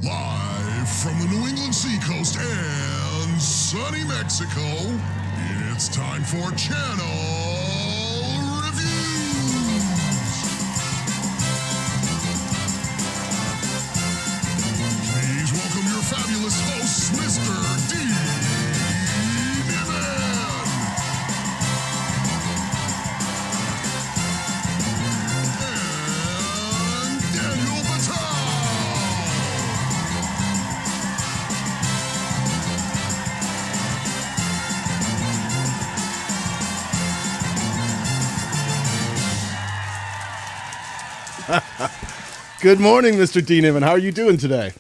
Live from the New England seacoast and sunny Mexico, it's time for Channel Reviews. Please welcome your fabulous hosts, Mr. Dee, Nimmin, and Daniel Batal. Good morning, Mr. D. Nimmin. How are you doing today?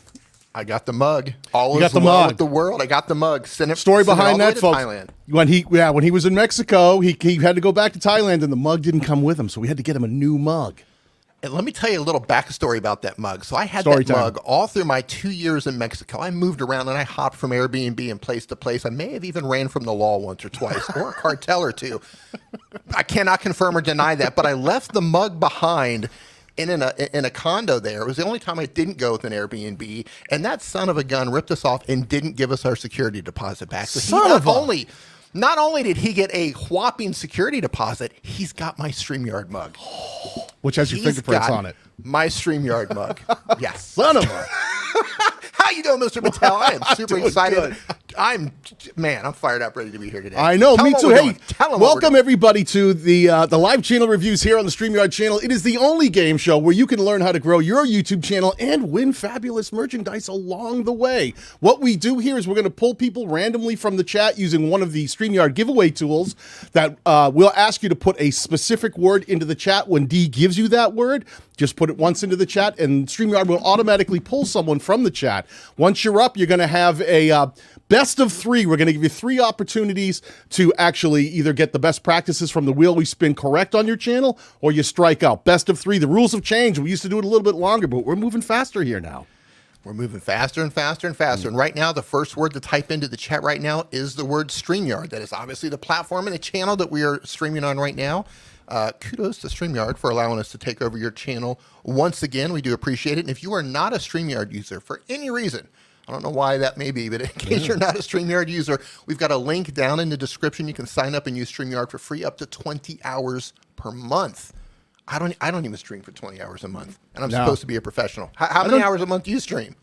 I got the mug. All You got is the well mug. with the world. I got the mug. Story behind that, folks. Thailand. When he was in Mexico, he had to go back to Thailand, and the mug didn't come with him, so we had to get him a new mug. And let me tell you a little backstory about that mug. So I had Story that time. mug all through my 2 years in Mexico. I moved around and I hopped from Airbnb and place to place. I may have even ran from the law once or twice, or a cartel or two. I cannot confirm or deny that, but I left the mug behind in a condo there. It was the only time I didn't go with an Airbnb, and that son of a gun ripped us off and didn't give us our security deposit back. So not only did he get a whopping security deposit, he's got my Streamyard mug. Which has your fingerprints on it. My Streamyard mug. Yes. Son of a... How you doing, Mr. Batal? I am super Doing excited. good. I'm fired up, ready to be here today. I know, Tell me them too. what we're Hey, doing. Tell them what we're welcome doing. everybody to the live channel reviews here on the Streamyard channel. It is the only game show where you can learn how to grow your YouTube channel and win fabulous merchandise along the way. What we do here is we're going to pull people randomly from the chat using one of the Streamyard giveaway tools that we'll ask you to put a specific word into the chat. When D gives you that word, just put it once into the chat, and Streamyard will automatically pull someone from the chat. Once you're up, you're going to have a best of three. We're going to give you 3 opportunities to actually either get the best practices from the wheel we spin correct on your channel, or you strike out. Best of 3. The rules have changed. We used to do it a little bit longer, but we're moving faster here now. We're moving faster and faster and faster. And right now, the first word to type into the chat right now is the word Streamyard. That is obviously the platform and the channel that we are streaming on right now. Kudos to Streamyard for allowing us to take over your channel once again. We do appreciate it. And if you are not a Streamyard user for any reason, I don't know why that may be, but in case you're not a Streamyard user, we've got a link down in the description. You can sign up and use Streamyard for free up to 20 hours per month. I don't even stream for 20 hours a month, and I'm supposed to be a professional. How many hours a month do you stream?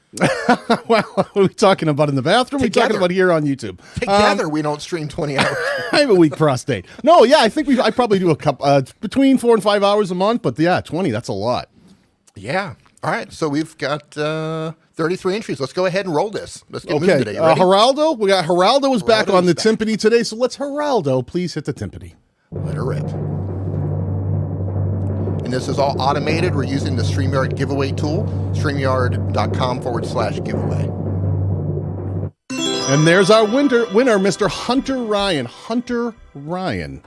Well, what are we talking about in the bathroom? We're talking about here on YouTube. Together, we don't stream 20 hours. I have a weak prostate. No, yeah, I think I probably do a couple between 4 and 5 hours a month, but yeah, 20, that's a lot. Yeah. All right. So we've got 33 entries. Let's go ahead and roll this. Let's get moving Okay, today. You ready? Geraldo, we got Geraldo is back on the back. timpani today, so let's Geraldo please hit the timpani. Let her rip. And this is all automated. We're using the Streamyard giveaway tool, streamyard.com/giveaway. And there's our winner, Mr. Hunter Ryan. Hunter Ryan,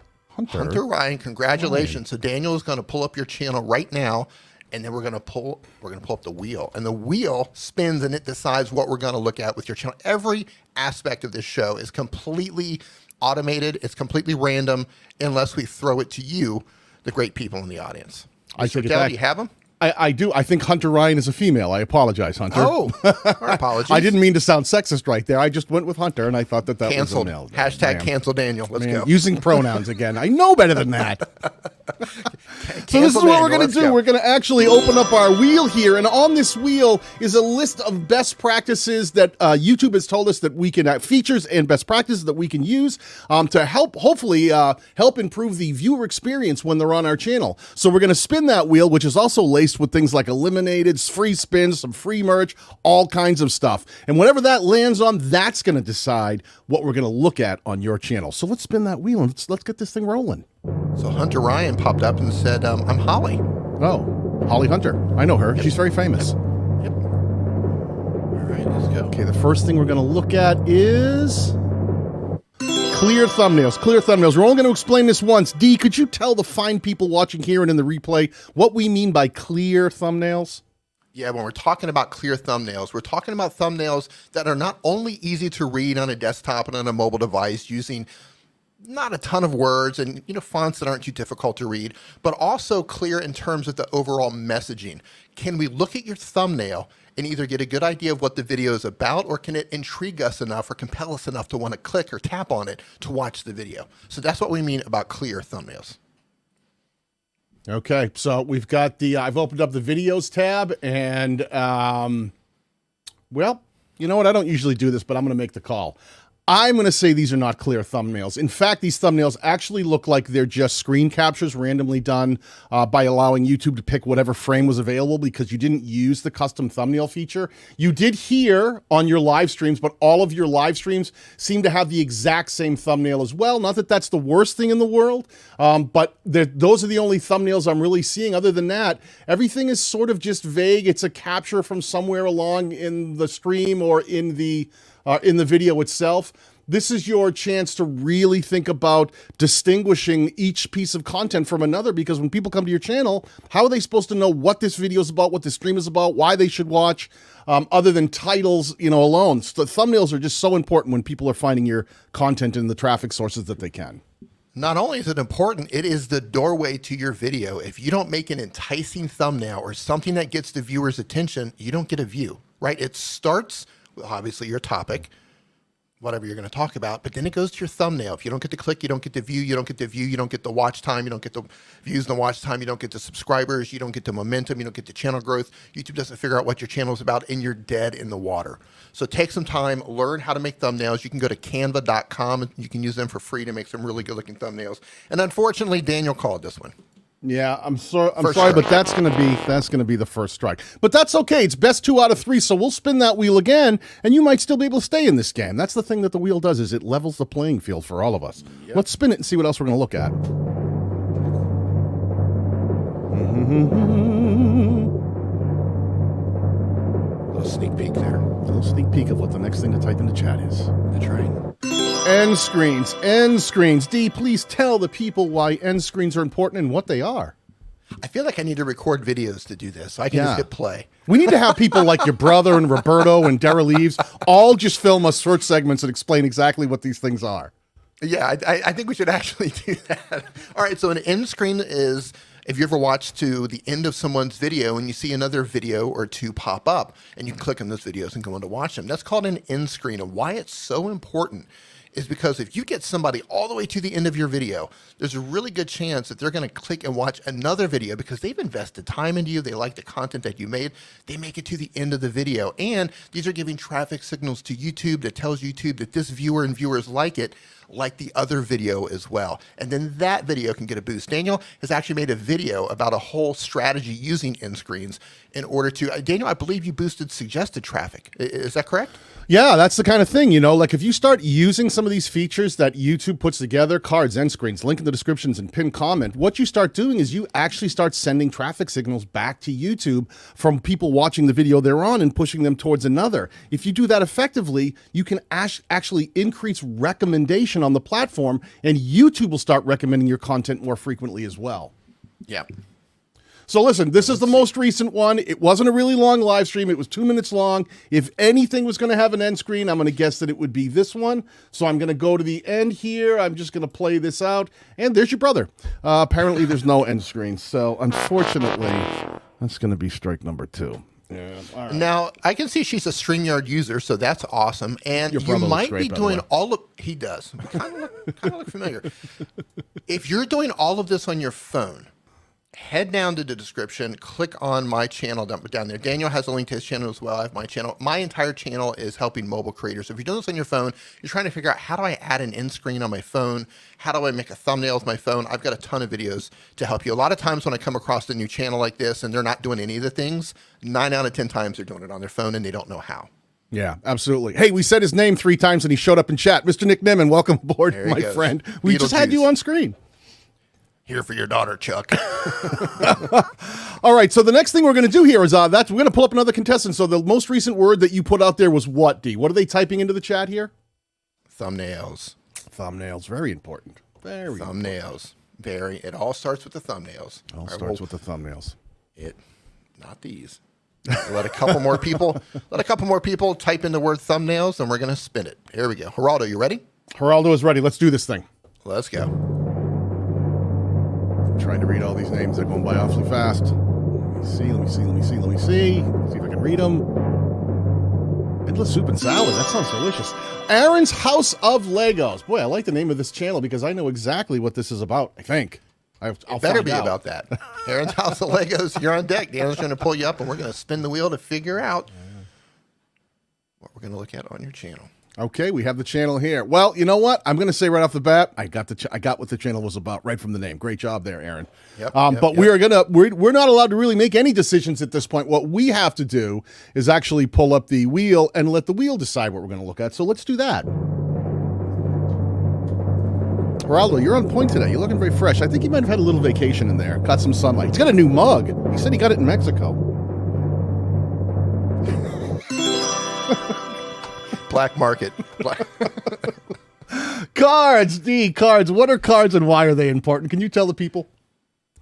congratulations. So Daniel is going to pull up your channel right now, and then we're going to pull up the wheel. And the wheel spins and it decides what we're going to look at with your channel. Every aspect of this show is completely automated. It's completely random unless we throw it to you, the great people in the audience. I take it Dell, back. do you have them? I do. I think Hunter Ryan is a female. I apologize, Hunter. Oh, our apologies. I didn't mean to sound sexist right there. I just went with Hunter, and I thought that Canceled. was a male. Hashtag Man. cancel Daniel. Let's Man, go. using pronouns again. I know better than that. So this is what we're going to do. We're going to actually open up our wheel here, and on this wheel is a list of best practices that YouTube has told us that we can features and best practices that we can use to hopefully help improve the viewer experience when they're on our channel. So we're going to spin that wheel, which is also laced with things like eliminated, free spins, some free merch, all kinds of stuff. And whatever that lands on, that's going to decide what we're going to look at on your channel. So let's spin that wheel and let's get this thing rolling. So Hunter Ryan popped up and said, I'm Holly. Oh, Holly Hunter. I know her. Yep. She's very famous. Yep. All right, let's go. Okay, the first thing we're going to look at is clear thumbnails. Clear thumbnails. We're only going to explain this once. Dee, could you tell the fine people watching here and in the replay what we mean by clear thumbnails? Yeah, when we're talking about clear thumbnails, we're talking about thumbnails that are not only easy to read on a desktop and on a mobile device using not a ton of words and, fonts that aren't too difficult to read, but also clear in terms of the overall messaging. Can we look at your thumbnail and either get a good idea of what the video is about, or can it intrigue us enough or compel us enough to want to click or tap on it to watch the video? So that's what we mean about clear thumbnails. Okay, so we've got I've opened up the videos tab, and, well, you know what? I don't usually do this, but I'm going to make the call. I'm going to say these are not clear thumbnails. In fact, these thumbnails actually look like they're just screen captures randomly done by allowing YouTube to pick whatever frame was available, because you didn't use the custom thumbnail feature. You did here on your live streams, but all of your live streams seem to have the exact same thumbnail as well. Not that that's the worst thing in the world, but those are the only thumbnails I'm really seeing. Other than that, everything is sort of just vague. It's a capture from somewhere along in the stream or in the video itself. This is your chance to really think about distinguishing each piece of content from another, because when people come to your channel, how are they supposed to know what this video is about, what the stream is about, why they should watch, other than titles, alone? So the thumbnails are just so important when people are finding your content in the traffic sources that they can. Not only is it important, it is the doorway to your video. If you don't make an enticing thumbnail or something that gets the viewer's attention, you don't get a view, right? It starts with obviously your topic, whatever you're going to talk about, but then it goes to your thumbnail. If you don't get the click, you don't get the view, you don't get the view, you don't get the watch time, you don't get the views and the watch time, you don't get the subscribers, you don't get the momentum, you don't get the channel growth. YouTube doesn't figure out what your channel is about, and you're dead in the water. So take some time, learn how to make thumbnails. You can go to canva.com, and you can use them for free to make some really good looking thumbnails. And unfortunately, Daniel called this one. Yeah, I'm sorry, but that's gonna be the first strike. But that's okay. It's best 2 out of 3, so we'll spin that wheel again, and you might still be able to stay in this game. That's the thing that the wheel does, is it levels the playing field for all of us. Yep. Let's spin it and see what else we're gonna look at. A little sneak peek there. A little sneak peek of what the next thing to type in the chat is. That's right. End screens, end screens. Dee, please tell the people why end screens are important and what they are. I feel like I need to record videos to do this, so I can just hit play. We need to have people like your brother and Roberto and Dara Leaves all just film us short segments and explain exactly what these things are. Yeah, I think we should actually do that. All right, so an end screen is if you ever watch to the end of someone's video and you see another video or two pop up, and you can click on those videos and go on to watch them. That's called an end screen. And why it's so important is because if you get somebody all the way to the end of your video, there's a really good chance that they're going to click and watch another video because they've invested time into you. They like the content that you made. They make it to the end of the video. And these are giving traffic signals to YouTube that tells YouTube that this viewer and viewers like it, like the other video as well. And then that video can get a boost. Daniel has actually made a video about a whole strategy using end screens in order to, Daniel, I believe you boosted suggested traffic. Is that correct? Yeah, that's the kind of thing, like if you start using some of these features that YouTube puts together, cards, end screens, link in the descriptions, and pin comment, what you start doing is you actually start sending traffic signals back to YouTube from people watching the video they're on and pushing them towards another. If you do that effectively, you can actually increase recommendation on the platform, and YouTube will start recommending your content more frequently as well. Yeah. So listen, this is the most recent one. It wasn't a really long live stream. It was 2 minutes long. If anything was going to have an end screen, I'm going to guess that it would be this one. So I'm going to go to the end here. I'm just going to play this out. And there's your brother. Apparently there's no end screen. So unfortunately, that's going to be strike number 2. Yeah. All right. Now, I can see she's a StreamYard user, so that's awesome. And you might be doing all of, he does. Kind of look familiar. If you're doing all of this on your phone, head down to the description, click on my channel down there. Daniel has a link to his channel as well. I have my channel. My entire channel is helping mobile creators. So if you're doing this on your phone, you're trying to figure out how do I add an end screen on my phone? How do I make a thumbnail with my phone? I've got a ton of videos to help you. A lot of times when I come across a new channel like this and they're not doing any of the things, 9 out of 10 times they're doing it on their phone and they don't know how. Yeah, absolutely. Hey, we said his name 3 times and he showed up in chat. Mr. Nick Nimmin, welcome aboard, my friend. We just had you on screen. Here for your daughter, Chuck. All right, so the next thing we're going to do here is we're going to pull up another contestant. So the most recent word that you put out there was what, D? What are they typing into the chat here? Thumbnails. Thumbnails, very important. Very thumbnails. Very. It all starts with the thumbnails. It all starts with the thumbnails. Not these. Let a couple more people type in the word thumbnails, and we're going to spin it. Here we go. Geraldo, you ready? Geraldo is ready. Let's do this thing. Let's go. I'm trying to read all these names. They're going by awfully fast. Let me see. See if I can read them. Endless soup and salad. That sounds delicious. Aaron's House of Legos. Boy, I like the name of this channel because I know exactly what this is about, I think. I'll better be out. about that. Aaron's House of Legos, you're on deck. Daniel's going to pull you up, and we're going to spin the wheel to figure out what we're going to look at on your channel. Okay, we have the channel here. Well, you know what? I'm going to say right off the bat, I got what the channel was about right from the name. Great job there, Aaron. But we're not allowed to really make any decisions at this point. What we have to do is actually pull up the wheel and let the wheel decide what we're going to look at. So let's do that. Geraldo, you're on point today. You're looking very fresh. I think you might have had a little vacation in there. Caught some sunlight. He's got a new mug. He said he got it in Mexico. Black market. Cards, D, cards. What are cards and why are they important? Can you tell the people?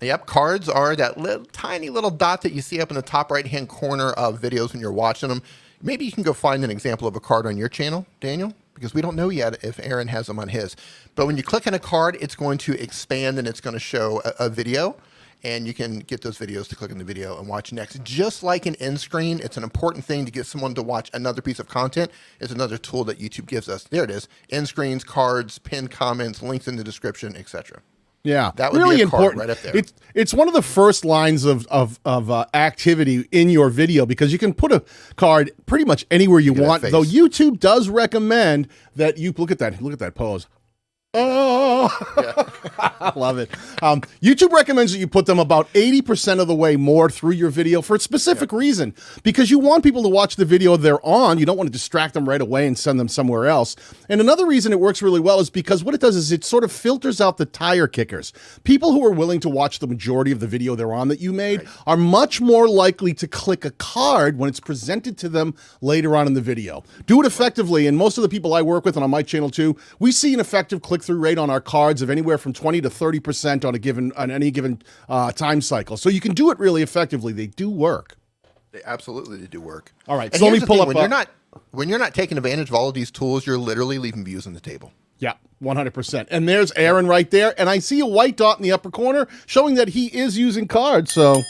Yep, cards are that tiny little dot that you see up in the top right-hand corner of videos when you're watching them. Maybe you can go find an example of a card on your channel, Daniel, because we don't know yet if Aaron has them on his. But when you click on a card, it's going to expand and it's going to show a video. And you can get those videos to click on the video and watch next. Just like an end screen, it's an important thing to get someone to watch another piece of content. It's another tool that YouTube gives us. There it is. End screens, cards, pinned comments, links in the description, etc. Yeah, that would really be a card important. right up there. It's one of the first lines of activity in your video because you can put a card pretty much anywhere you want. Though YouTube does recommend that you look at that pose. Oh, yeah. I love it. YouTube recommends that you put them about 80% of the way more through your video for a specific reason, because you want people to watch the video they're on. You don't want to distract them right away and send them somewhere else. And another reason it works really well is because what it does is it sort of filters out the tire kickers. People who are willing to watch the majority of the video they're on that you made are much more likely to click a card when it's presented to them later on in the video. Do it effectively, and most of the people I work with and on my channel too, we see an effective click-through rate on our cards of anywhere from 20 to 30% on any given time cycle. So you can do it really effectively. They do work. They do work. All right, and so let me pull up. When you're not taking advantage of all of these tools, you're literally leaving views on the table. Yeah, 100%. And there's Aaron right there, and I see a white dot in the upper corner showing that he is using cards. So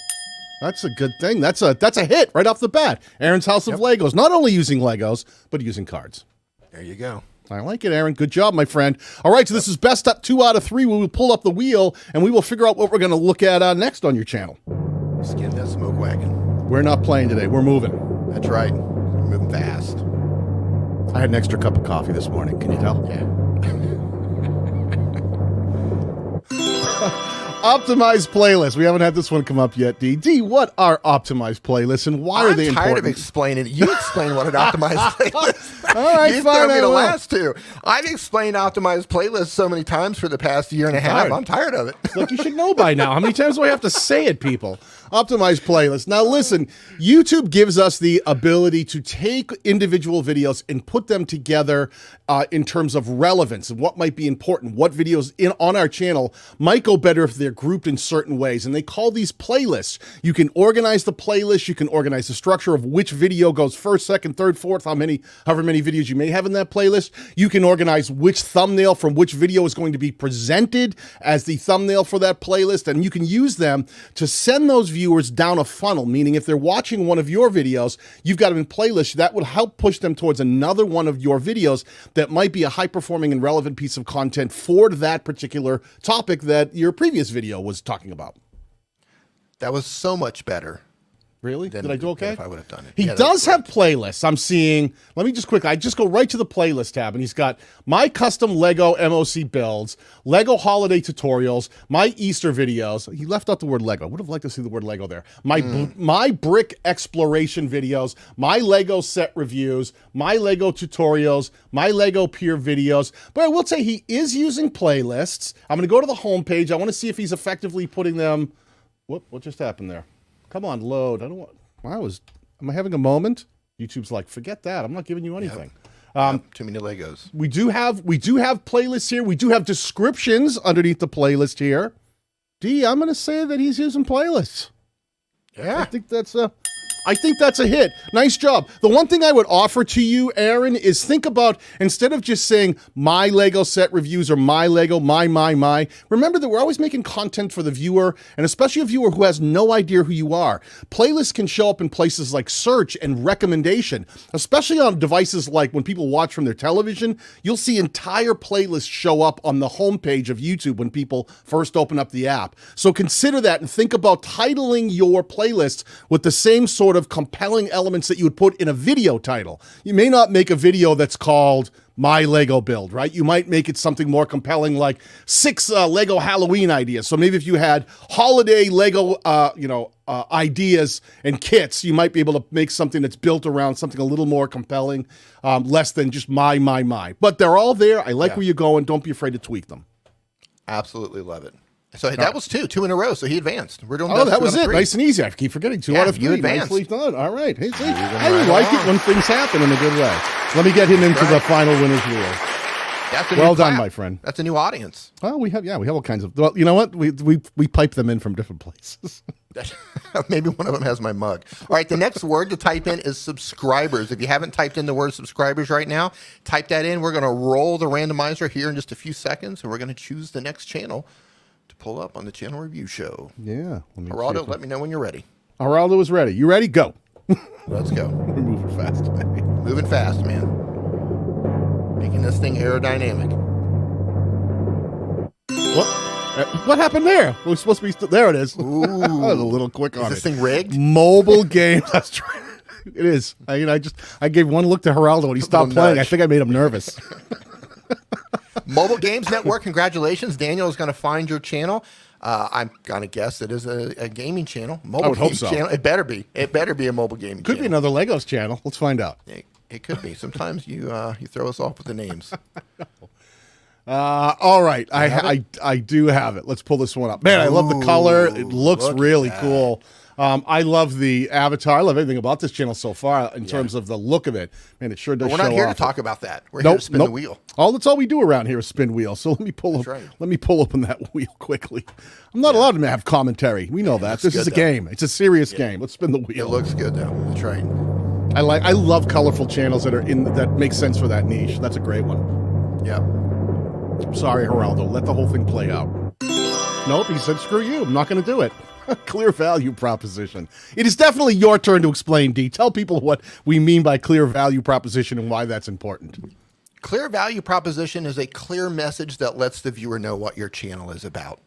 that's a good thing. That's a hit right off the bat. Aaron's House of Legos, not only using Legos, but using cards. There you go. I like it, Aaron. Good job, my friend. All right, so this is best up 2 out of 3. We will pull up the wheel, and we will figure out what we're going to look at next on your channel. Skin that smoke wagon. We're not playing today. We're moving. That's right. We're moving fast. I had an extra cup of coffee this morning. Can you tell? Yeah. Optimized playlists. We haven't had this one come up yet, D. D, what are optimized playlists and why are they important? I'm tired of explaining it. You explain what an optimized playlist is. All right, you fine. throw me the last two. I've explained optimized playlists so many times for the past year and a half. I'm tired of it. Look, you should know by now. How many times do I have to say it, people? Optimized playlists. Now, listen, YouTube gives us the ability to take individual videos and put them together in terms of relevance and what might be important. What videos on our channel might go better if they're grouped in certain ways. And they call these playlists. You can organize the playlist. You can organize the structure of which video goes first, second, third, fourth, however many videos you may have in that playlist. You can organize which thumbnail from which video is going to be presented as the thumbnail for that playlist. And you can use them to send those viewers down a funnel, meaning if they're watching one of your videos, you've got them in playlists, that will help push them towards another one of your videos that might be a high-performing and relevant piece of content for that particular topic that your previous video was talking about. That was so much better. Really? Did I do okay? If I would have done it. He does have playlists. I'm seeing, let me just quickly, I just go right to the playlist tab, and he's got my custom Lego MOC builds, Lego holiday tutorials, my Easter videos. He left out the word Lego. Would have liked to see the word Lego there. My brick exploration videos, my Lego set reviews, my Lego tutorials, my Lego peer videos. But I will say he is using playlists. I'm going to go to the homepage. I want to see if he's effectively putting them. Whoop, what just happened there? Come on, load. I don't want. Am I having a moment? YouTube's like, forget that. I'm not giving you anything. Too many Legos. We do have playlists here. We do have descriptions underneath the playlist here. D, I'm going to say that he's using playlists. Yeah, I think that's I think that's a hit. Nice job. The one thing I would offer to you, Aaron, is think about, instead of just saying my Lego set reviews or my Lego, my, remember that we're always making content for the viewer, and especially a viewer who has no idea who you are. Playlists can show up in places like search and recommendation, especially on devices like when people watch from their television. You'll see entire playlists show up on the homepage of YouTube when people first open up the app. So consider that and think about titling your playlists with the same sort of compelling elements that you would put in a video title. You may not make a video that's called My Lego Build, right? You might make it something more compelling like 6 Lego Halloween ideas. So maybe if you had holiday Lego, ideas and kits, you might be able to make something that's built around something a little more compelling, less than just my. But they're all there. I like where you're going. Don't be afraid to tweak them. Absolutely love it. So that was two in a row. So he advanced. We're doing. Oh, that was it. Nice and easy. I keep forgetting 2 out of 3. You advanced. Nicely done. All right. Hey, see, I like it when things happen in a good way. Let me get him into the final winner's wheel. Well done, my friend. That's a new audience. Oh, we have all kinds of. Well, you know what? We pipe them in from different places. Maybe one of them has my mug. All right, the next word to type in is subscribers. If you haven't typed in the word subscribers right now, type that in. We're going to roll the randomizer here in just a few seconds, and we're going to choose the next channel to pull up on the channel review show. Yeah. Geraldo, let me know when you're ready. Geraldo is ready. You ready? Go. Let's go. We're moving fast today. Moving fast, man. Making this thing aerodynamic. What happened there? We're supposed to be there. It is. Ooh, I was a little quick on it. Is this thing rigged? Mobile games. That's right. It is. I gave one look to Geraldo and he stopped playing. I think I made him nervous. Mobile Games Network. Congratulations, Daniel is going to find your channel. I'm going to guess it is a gaming channel. I would hope so. Channel. It better be. It better be a mobile gaming. Could channel. be another Legos channel. Let's find out. It could be. Sometimes you throw us off with the names. All right. I do have it. Let's pull this one up. Man, I love the color. It looks really cool. I love the avatar. I love everything about this channel so far in terms of the look of it. Man, it sure does show off. We're not here to talk about that. We're here to spin the wheel. That's all we do around here is spin wheels. So let me pull open that wheel quickly. I'm not allowed to have commentary. We know that. This is a game. It's a serious game. Let's spin the wheel. It looks good though. That's right. I love colorful channels that make sense for that niche. That's a great one. Yeah. Sorry, Geraldo. Let the whole thing play out. Nope, he said, screw you. I'm not going to do it. Clear value proposition. It is definitely your turn to explain, Dee. Tell people what we mean by clear value proposition and why that's important. Clear value proposition is a clear message that lets the viewer know what your channel is about.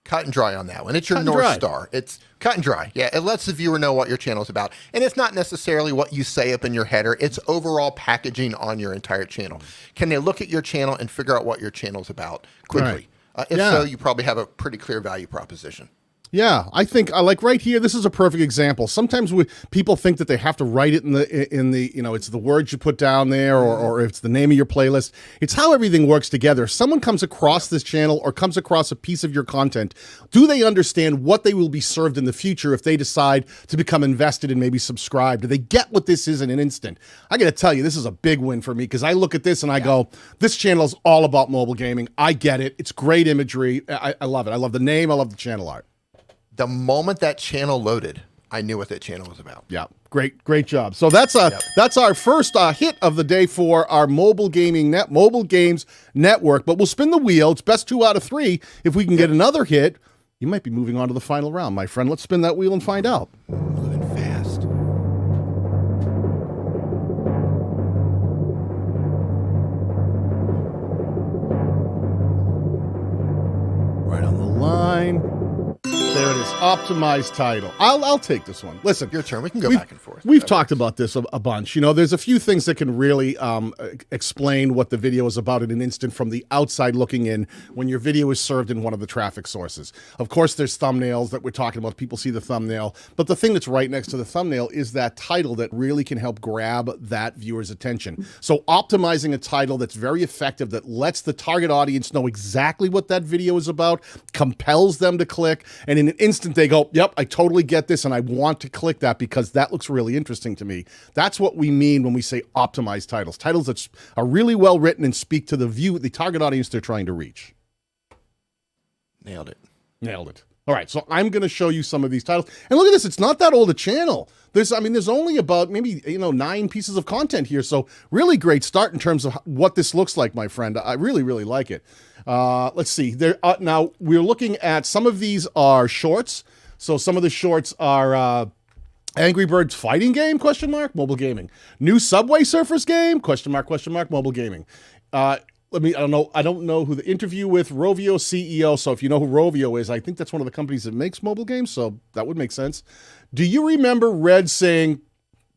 Cut and dry on that one. It's your North Star. It's cut and dry. Yeah, it lets the viewer know what your channel is about. And it's not necessarily what you say up in your header. It's overall packaging on your entire channel. Can they look at your channel and figure out what your channel is about quickly? Right. If so, you probably have a pretty clear value proposition. Yeah, I think like right here, this is a perfect example. Sometimes people think that they have to write it in the it's the words you put down there or it's the name of your playlist. It's how everything works together. If someone comes across this channel or comes across a piece of your content, do they understand what they will be served in the future if they decide to become invested and maybe subscribe? Do they get what this is in an instant? I got to tell you, this is a big win for me because I look at this and I go, this channel is all about mobile gaming. I get it. It's great imagery. I love it. I love the name. I love the channel art. The moment that channel loaded, I knew what that channel was about. Yeah, great job. So that's our first hit of the day for our mobile games network. But we'll spin the wheel. It's best 2 out of 3. If we can get another hit, you might be moving on to the final round, my friend. Let's spin that wheel and find out. Moving fast. Right on the line. There it is. Optimized title. I'll take this one. Listen. Your turn. We can go back and forth. We've talked about this a bunch. There's a few things that can really explain what the video is about in an instant from the outside looking in when your video is served in one of the traffic sources. Of course, there's thumbnails that we're talking about. People see the thumbnail. But the thing that's right next to the thumbnail is that title that really can help grab that viewer's attention. So optimizing a title that's very effective, that lets the target audience know exactly what that video is about, compels them to click, and in an instant they go, yep, I totally get this and I want to click that because that looks really interesting to me. That's what we mean when we say optimized titles. Titles that are really well written and speak to the target audience they're trying to reach. Nailed it. Nailed it. All right, so I'm going to show you some of these titles. And look at this, it's not that old a channel. There's only about maybe, 9 pieces of content here. So really great start in terms of what this looks like, my friend. I really, really like it. Let's see. Now, we're looking at, some of these are shorts. So some of the shorts are Angry Birds fighting game, ? Mobile gaming. New Subway Surfers game, ? Mobile gaming. I don't know who the interview with Rovio CEO. So if you know who Rovio is, I think that's one of the companies that makes mobile games. So that would make sense. Do you remember Red saying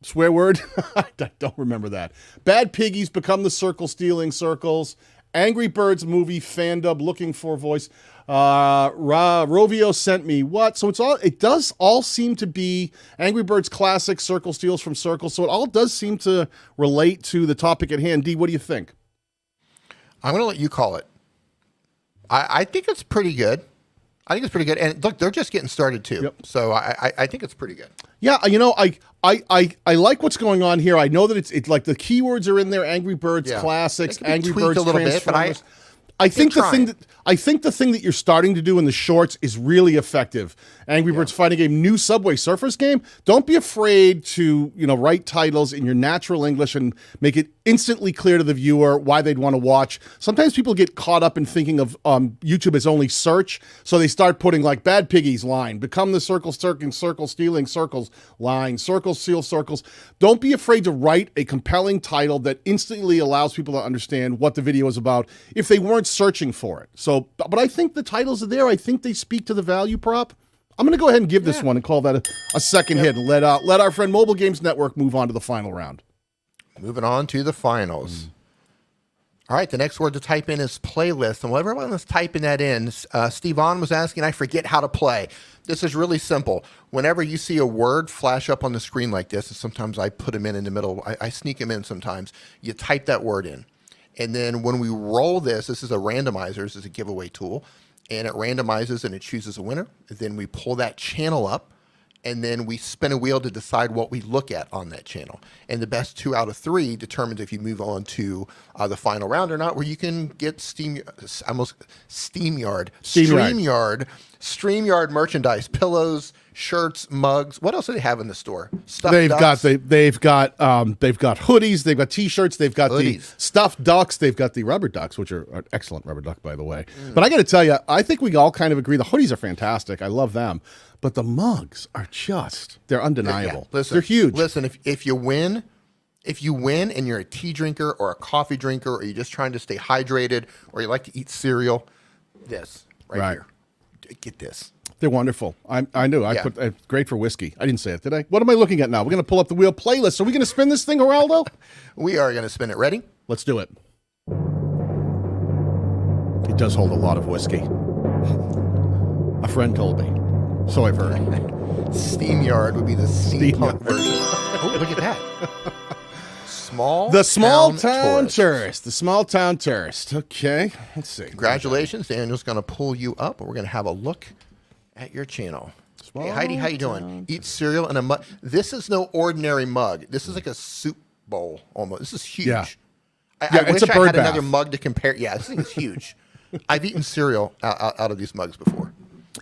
swear word? I don't remember that. Bad Piggies become the circle stealing circles. Angry Birds movie fandub looking for voice. Rovio sent me what? So it does all seem to be Angry Birds classic circle steals from circles. So it all does seem to relate to the topic at hand. Dee, what do you think? I'm going to let you call it. I think it's pretty good. And look, they're just getting started too. Yep. So I think it's pretty good. Yeah, I like what's going on here. I know that it's like the keywords are in there: Angry Birds classics, Angry Birds a little bit, but I think the thing that you're starting to do in the shorts is really effective. Angry Birds fighting game, new Subway Surfers game. Don't be afraid to, write titles in your natural English and make it instantly clear to the viewer why they'd want to watch. Sometimes people get caught up in thinking of YouTube as only search, so they start putting like Bad Piggies line, become the circle stealing circles line, circle steal circles. Don't be afraid to write a compelling title that instantly allows people to understand what the video is about if they weren't searching for it. So, but I think the titles are there. I think they speak to the value prop. I'm going to go ahead and give this one and call that a second hit and let our friend Mobile Games Network move on to the final round. Moving on to the finals. All right, the next word to type in is playlist. And while everyone is typing that in, Steve On was asking, I forget how to play. This is really simple. Whenever you see a word flash up on the screen like this, and sometimes I put them in the middle, I sneak them in sometimes, you type that word in. And then when we roll this is a randomizer, this is a giveaway tool, and it randomizes and it chooses a winner. And then we pull that channel up, and then we spin a wheel to decide what we look at on that channel. And the best 2 out of 3 determines if you move on to the final round or not, where you can get Streamyard merchandise, pillows, shirts, mugs. What else do they have in the store? They've got hoodies, they've got t-shirts, they've got the stuffed ducks, they've got the rubber ducks, which are an excellent rubber duck, by the way. But I got to tell you, I think we all kind of agree the hoodies are fantastic. I love them. But the mugs are they're undeniable. Yeah. Listen, they're huge. Listen, if you win and you're a tea drinker or a coffee drinker, or you're just trying to stay hydrated, or you like to eat cereal, this right here. Get this. They're wonderful. I knew. Great for whiskey. I didn't say it, did I? What am I looking at now? We're going to pull up the wheel playlist. Are we going to spin this thing, Geraldo? We are going to spin it. Ready? Let's do it. It does hold a lot of whiskey. A friend told me. So I've heard. Streamyard would be the steampunk version. Oh, look at that. The small town tourist. The small town tourist. Okay, let's see. Congratulations, Daniel's going to pull you up, and we're going to have a look at your channel. Hey, Heidi, how you doing? Eat cereal in a mug. This is no ordinary mug. This is like a soup bowl almost. This is huge. Yeah. I wish I had another mug to compare. Yeah, this thing is huge. I've eaten cereal out of these mugs before.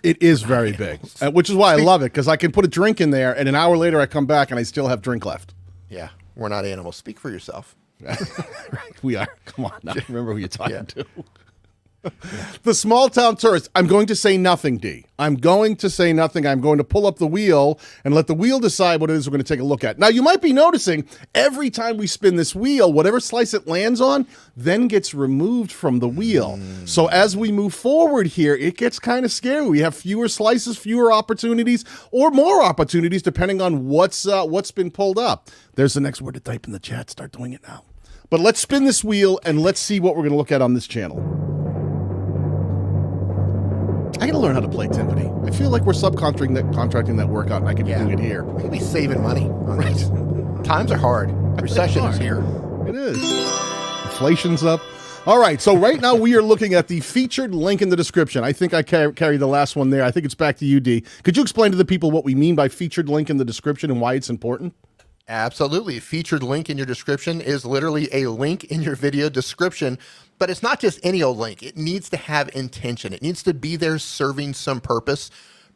It is very big, which is why I love it, because I can put a drink in there, and an hour later I come back and I still have drink left. Yeah, we're not animals. Speak for yourself. Right, we are. Come on now. Remember who you're talking to. The small town tourist. I'm going to say nothing, D. I'm going to say nothing. I'm going to pull up the wheel and let the wheel decide what it is we're going to take a look at. Now, you might be noticing every time we spin this wheel, whatever slice it lands on then gets removed from the wheel. So as we move forward here, it gets kind of scary. We have fewer slices, fewer opportunities, or more opportunities, depending on what's been pulled up. There's the next word to type in the chat. Start doing it now. But let's spin this wheel and let's see what we're going to look at on this channel. I got to learn how to play timpani. I feel like we're subcontracting that workout, and I could be doing it here. We could be saving money on this. Times are hard. Recession is here. It is. Inflation's up. All right, so right now we are looking at the featured link in the description. I think I carry the last one there. I think it's back to you, D. Could you explain to the people what we mean by featured link in the description and why it's important? Absolutely. Featured link in your description is literally a link in your video description, but it's not just any old link. It needs to have intention. It needs to be there serving some purpose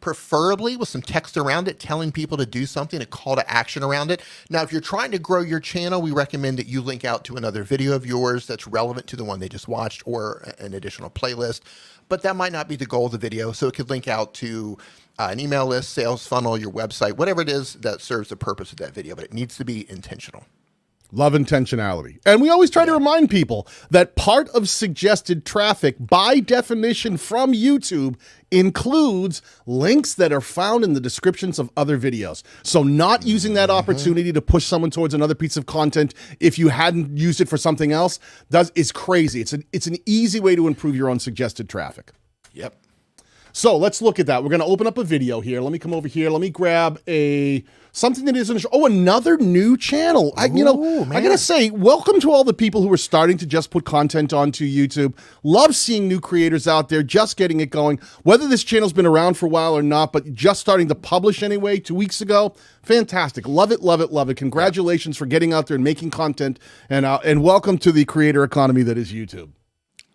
preferably with some text around it, telling people to do something, a call to action around it. Now, if you're trying to grow your channel, we recommend that you link out to another video of yours that's relevant to the one they just watched or an additional playlist. But that might not be the goal of the video. So it could link out to an email list, sales funnel, your website, whatever it is that serves the purpose of that video, but it needs to be intentional. Love intentionality. And we always try to remind people that part of suggested traffic, by definition from YouTube, includes links that are found in the descriptions of other videos. So not using that opportunity to push someone towards another piece of content if you hadn't used it for something else is crazy. It's an easy way to improve your own suggested traffic. Yep. So let's look at that. We're going to open up a video here. Let me come over here. Let me grab something that isn't. Oh, another new channel. I got to say, welcome to all the people who are starting to just put content onto YouTube. Love seeing new creators out there just getting it going. Whether this channel's been around for a while or not, but just starting to publish anyway 2 weeks ago. Fantastic. Love it, love it, love it. Congratulations for getting out there and making content. And welcome to the creator economy that is YouTube.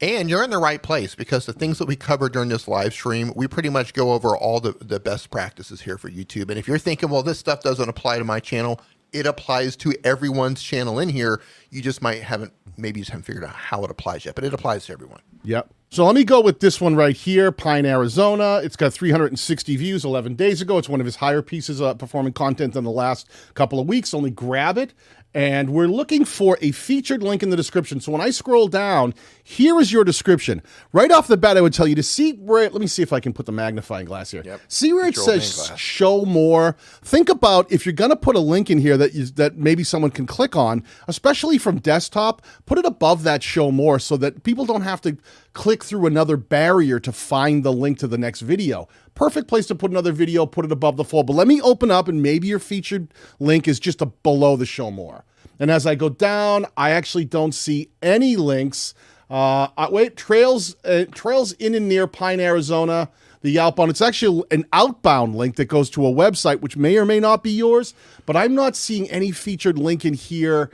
And you're in the right place, because the things that we cover during this live stream, we pretty much go over all the best practices here for YouTube. And if you're thinking, well, this stuff doesn't apply to my channel, it applies to everyone's channel in here. You just haven't figured out how it applies yet, but it applies to everyone. Yep. So let me go with this one right here, Pine, Arizona. It's got 360 views 11 days ago. It's one of his higher pieces of performing content in the last couple of weeks. Only grab it. And we're looking for a featured link in the description. So when I scroll down, here is your description. Right off the bat, I would tell you to see where, let me see if I can put the magnifying glass here. Yep. See where it says show more. Think about if you're going to put a link in here that maybe someone can click on, especially from desktop, put it above that show more so that people don't have to click through another barrier to find the link to the next video. Perfect place to put another video, put it above the fold. But let me open up, and maybe your featured link is just below the show more. And as I go down, I actually don't see any links. Wait, trails in and near Pine, Arizona, the outbound. It's actually an outbound link that goes to a website, which may or may not be yours, but I'm not seeing any featured link in here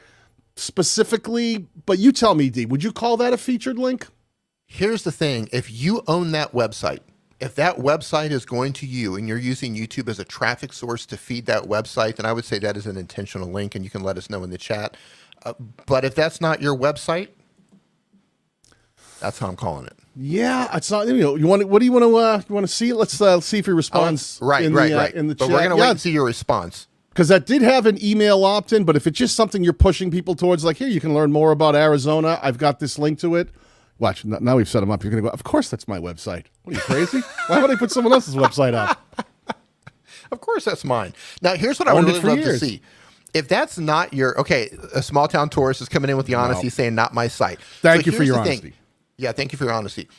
specifically. But you tell me, Dee, would you call that a featured link? Here's the thing. If you own that website, if that website is going to you and you're using YouTube as a traffic source to feed that website, then I would say that is an intentional link, and you can let us know in the chat. But if that's not your website, that's how I'm calling it. Yeah, it's not. You want? What do you want to see? Let's see if he responds. Right. In the but chat. We're gonna wait and see your response. Because that did have an email opt-in, but if it's just something you're pushing people towards, like, here, you can learn more about Arizona. I've got this link to it. Watch, now we've set them up. You're going to go, of course that's my website. What are you, crazy? Why would I put someone else's website up? Of course that's mine. Now, here's what I would really love to see. If that's not your, okay, a small town tourist is coming in with the honesty saying, not my site. Thank you for your honesty. Yeah, thank you for your honesty.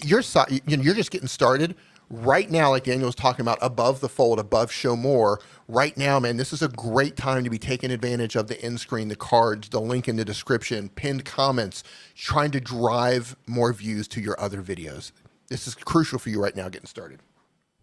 Your site, you're just getting started. Right now, like Daniel was talking about, above the fold, above show more, right now, man, this is a great time to be taking advantage of the end screen, the cards, the link in the description, pinned comments, trying to drive more views to your other videos. This is crucial for you right now getting started.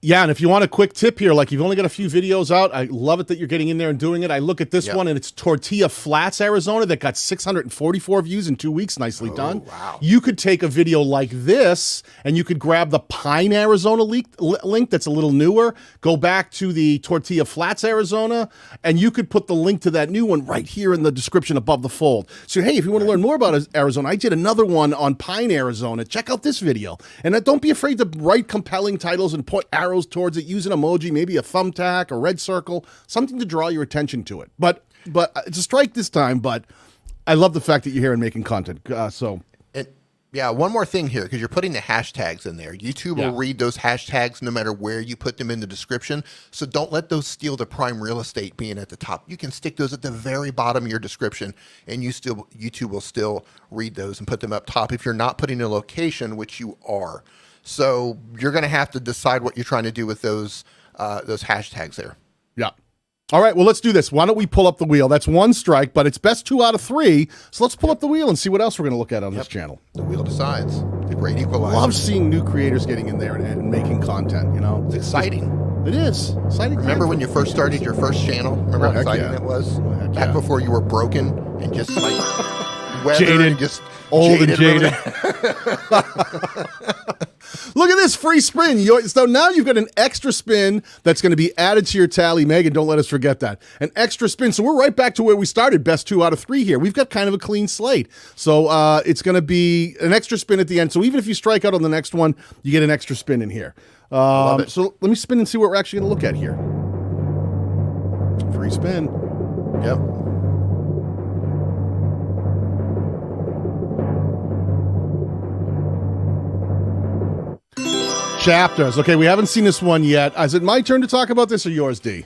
Yeah, and if you want a quick tip here, like you've only got a few videos out, I love it that you're getting in there and doing it. I look at this one, and it's Tortilla Flats, Arizona, that got 644 views in 2 weeks. Nicely done. Wow. You could take a video like this, and you could grab the Pine, Arizona link that's a little newer, go back to the Tortilla Flats, Arizona, and you could put the link to that new one right here in the description above the fold. So, hey, if you want to learn more about Arizona, I did another one on Pine, Arizona. Check out this video. And don't be afraid to write compelling titles and put arrows towards it, use an emoji, maybe a thumbtack, a red circle, something to draw your attention to it. But it's a strike this time, but I love the fact that you're here and making content. Yeah, one more thing here, because you're putting the hashtags in there. YouTube will read those hashtags no matter where you put them in the description. So don't let those steal the prime real estate being at the top. You can stick those at the very bottom of your description, and YouTube will still read those and put them up top if you're not putting a location, which you are. So you're going to have to decide what you're trying to do with those hashtags there. Yeah. All right, well, let's do this. Why don't we pull up the wheel? That's one strike, but it's best 2 out of 3. So let's pull up the wheel and see what else we're going to look at on this channel. The wheel decides. The great equalizer. Love seeing new creators getting in there and making content, you know? It's exciting. It is. Exciting. Remember when you first started your first channel? Remember how exciting it was? Back before you were broken and just like weathered Jaded. and just Old and jaded. Look at this free spin. So now you've got an extra spin that's going to be added to your tally. Megan, don't let us forget that. An extra spin. So we're right back to where we started. Best 2 out of 3 here. We've got kind of a clean slate. So it's going to be an extra spin at the end. So even if you strike out on the next one, you get an extra spin in here. So let me spin and see what we're actually going to look at here. Free spin. Yep. Chapters. Okay, we haven't seen this one yet. Is it my turn to talk about this or yours, D?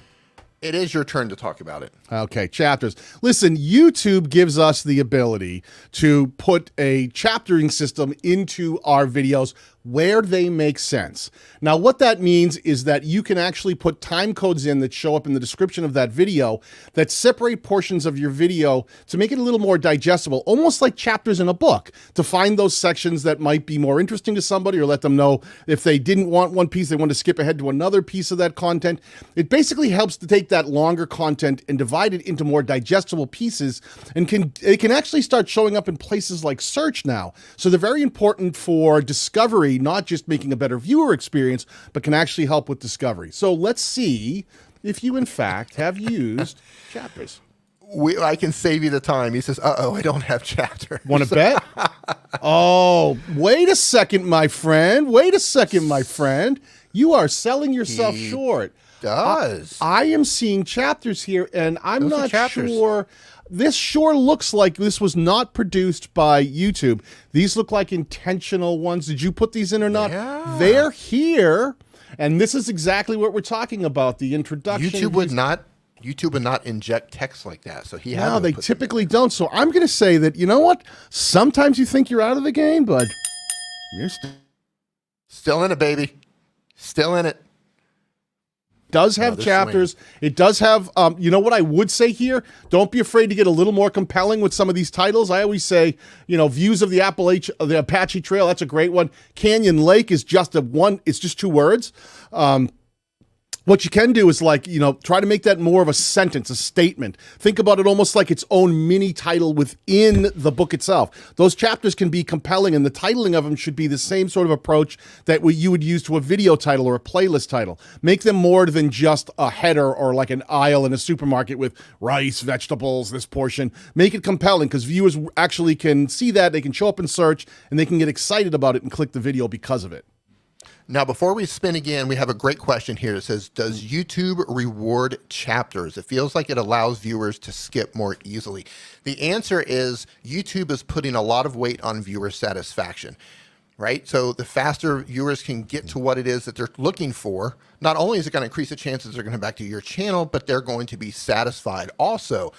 It is your turn to talk about it. Okay, chapters. Listen, YouTube gives us the ability to put a chaptering system into our videos where they make sense. Now, what that means is that you can actually put time codes in that show up in the description of that video that separate portions of your video to make it a little more digestible, almost like chapters in a book, to find those sections that might be more interesting to somebody or let them know if they didn't want one piece, they want to skip ahead to another piece of that content. It basically helps to take that longer content and divide it into more digestible pieces, and it can actually start showing up in places like search now. So they're very important for discovery, not just making a better viewer experience, but can actually help with discovery. So let's see if you, in fact, have used chapters. I can save you the time. He says, uh-oh, I don't have chapters. Want to bet? Oh, wait a second, my friend. Wait a second, my friend. You are selling yourself short. Does. I am seeing chapters here, and I'm not sure. This sure looks like this was not produced by YouTube. These look like intentional ones. Did you put these in or not? Yeah. They're here, and this is exactly what we're talking about, the introduction. YouTube would not inject text like that. So he had No, to they put typically don't. So I'm going to say that, you know what? Sometimes you think you're out of the game, but you're still in it, baby. Still in it. Does have chapters. It does have, you know what I would say here? Don't be afraid to get a little more compelling with some of these titles. I always say, you know, views of the Apache Trail. That's a great one. Canyon Lake is just it's just 2 words. What you can do is, like, you know, try to make that more of a sentence, a statement. Think about it almost like its own mini title within the book itself. Those chapters can be compelling, and the titling of them should be the same sort of approach that you would use to a video title or a playlist title. Make them more than just a header or like an aisle in a supermarket with rice, vegetables, this portion. Make it compelling, because viewers actually can see that, they can show up in search, and they can get excited about it and click the video because of it. Now, before we spin again, we have a great question here that says, does YouTube reward chapters? It feels like it allows viewers to skip more easily. The answer is YouTube is putting a lot of weight on viewer satisfaction, right? So the faster viewers can get to what it is that they're looking for, not only is it going to increase the chances they're going to come back to your channel, but they're going to be satisfied. Also,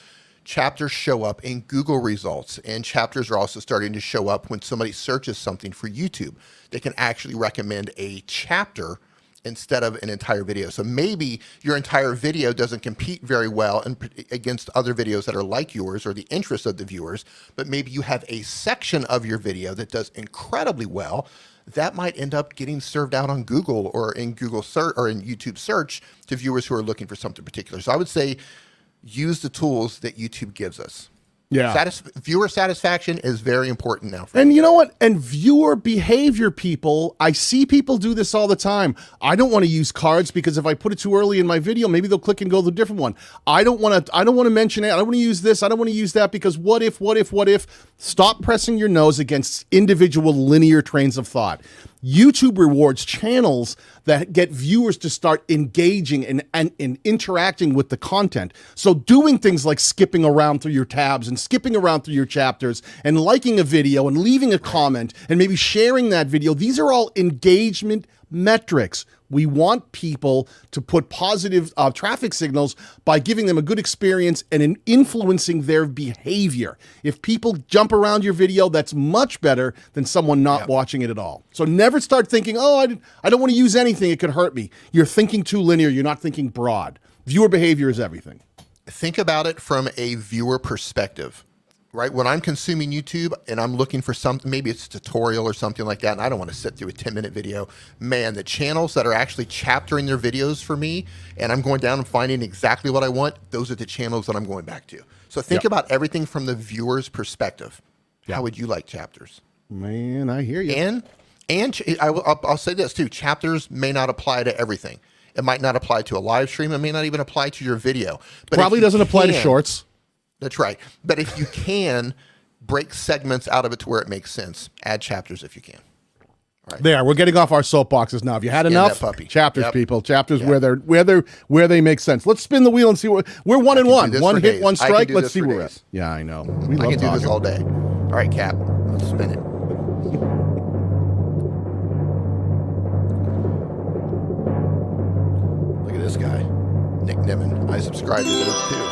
chapters show up in Google results, and chapters are also starting to show up when somebody searches something for YouTube. They can actually recommend a chapter instead of an entire video. So maybe your entire video doesn't compete very well against other videos that are like yours or the interests of the viewers, but maybe you have a section of your video that does incredibly well. That might end up getting served out on Google or in Google search or in YouTube search to viewers who are looking for something particular. So I would say use the tools that YouTube gives us. Yeah. Viewer satisfaction is very important now. And you know what? And viewer behavior, people. I see people do this all the time. I don't want to use cards because if I put it too early in my video, maybe they'll click and go to a different one. I don't want to mention it. I don't want to use this. I don't want to use that because what if? Stop pressing your nose against individual linear trains of thought. YouTube rewards channels that get viewers to start engaging and interacting with the content. So doing things like skipping around through your tabs and skipping around through your chapters and liking a video and leaving a comment and maybe sharing that video, these are all engagement metrics. We want people to put positive traffic signals by giving them a good experience and in influencing their behavior. If people jump around your video, that's much better than someone not watching it at all. So never start thinking, oh, I don't want to use anything. It could hurt me. You're thinking too linear. You're not thinking broad. Viewer behavior is everything. Think about it from a viewer perspective. Right? When I'm consuming YouTube and I'm looking for something, maybe it's a tutorial or something like that, and I don't want to sit through a 10-minute video, man, the channels that are actually chaptering their videos for me, and I'm going down and finding exactly what I want, those are the channels that I'm going back to. So think about everything from the viewer's perspective. How would you like chapters? Man, I hear you. I'll say this too. Chapters may not apply to everything. It might not apply to a live stream. It may not even apply to your video. But Probably doesn't apply to shorts. That's right. But if you can break segments out of it to where it makes sense, add chapters if you can. Right. There, we're getting off our soapboxes now. Have you had enough? Chapters, people. Chapters where they make sense. Let's spin the wheel and see what we're 1 and 1. One hit, one strike. Let's see where we're at. Yeah, I know. I can do this all day. All right, Cap. Let's spin it. Look at this guy, Nick Nimmin. I subscribe to this too.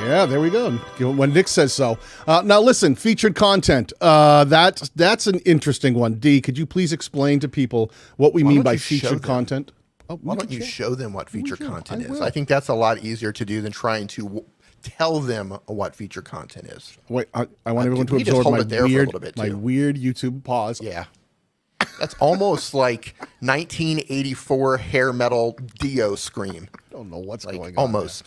Yeah, there we go. When Nick says so. Now, listen, featured content. That's an interesting one. Dee, could you please explain to people what we mean by featured content? Why don't you show them what featured content is? I think that's a lot easier to do than trying to tell them what featured content is. Wait, I want everyone to absorb my weird YouTube pause. Yeah. That's almost like 1984 hair metal Dio scream. I don't know what's going on. Almost.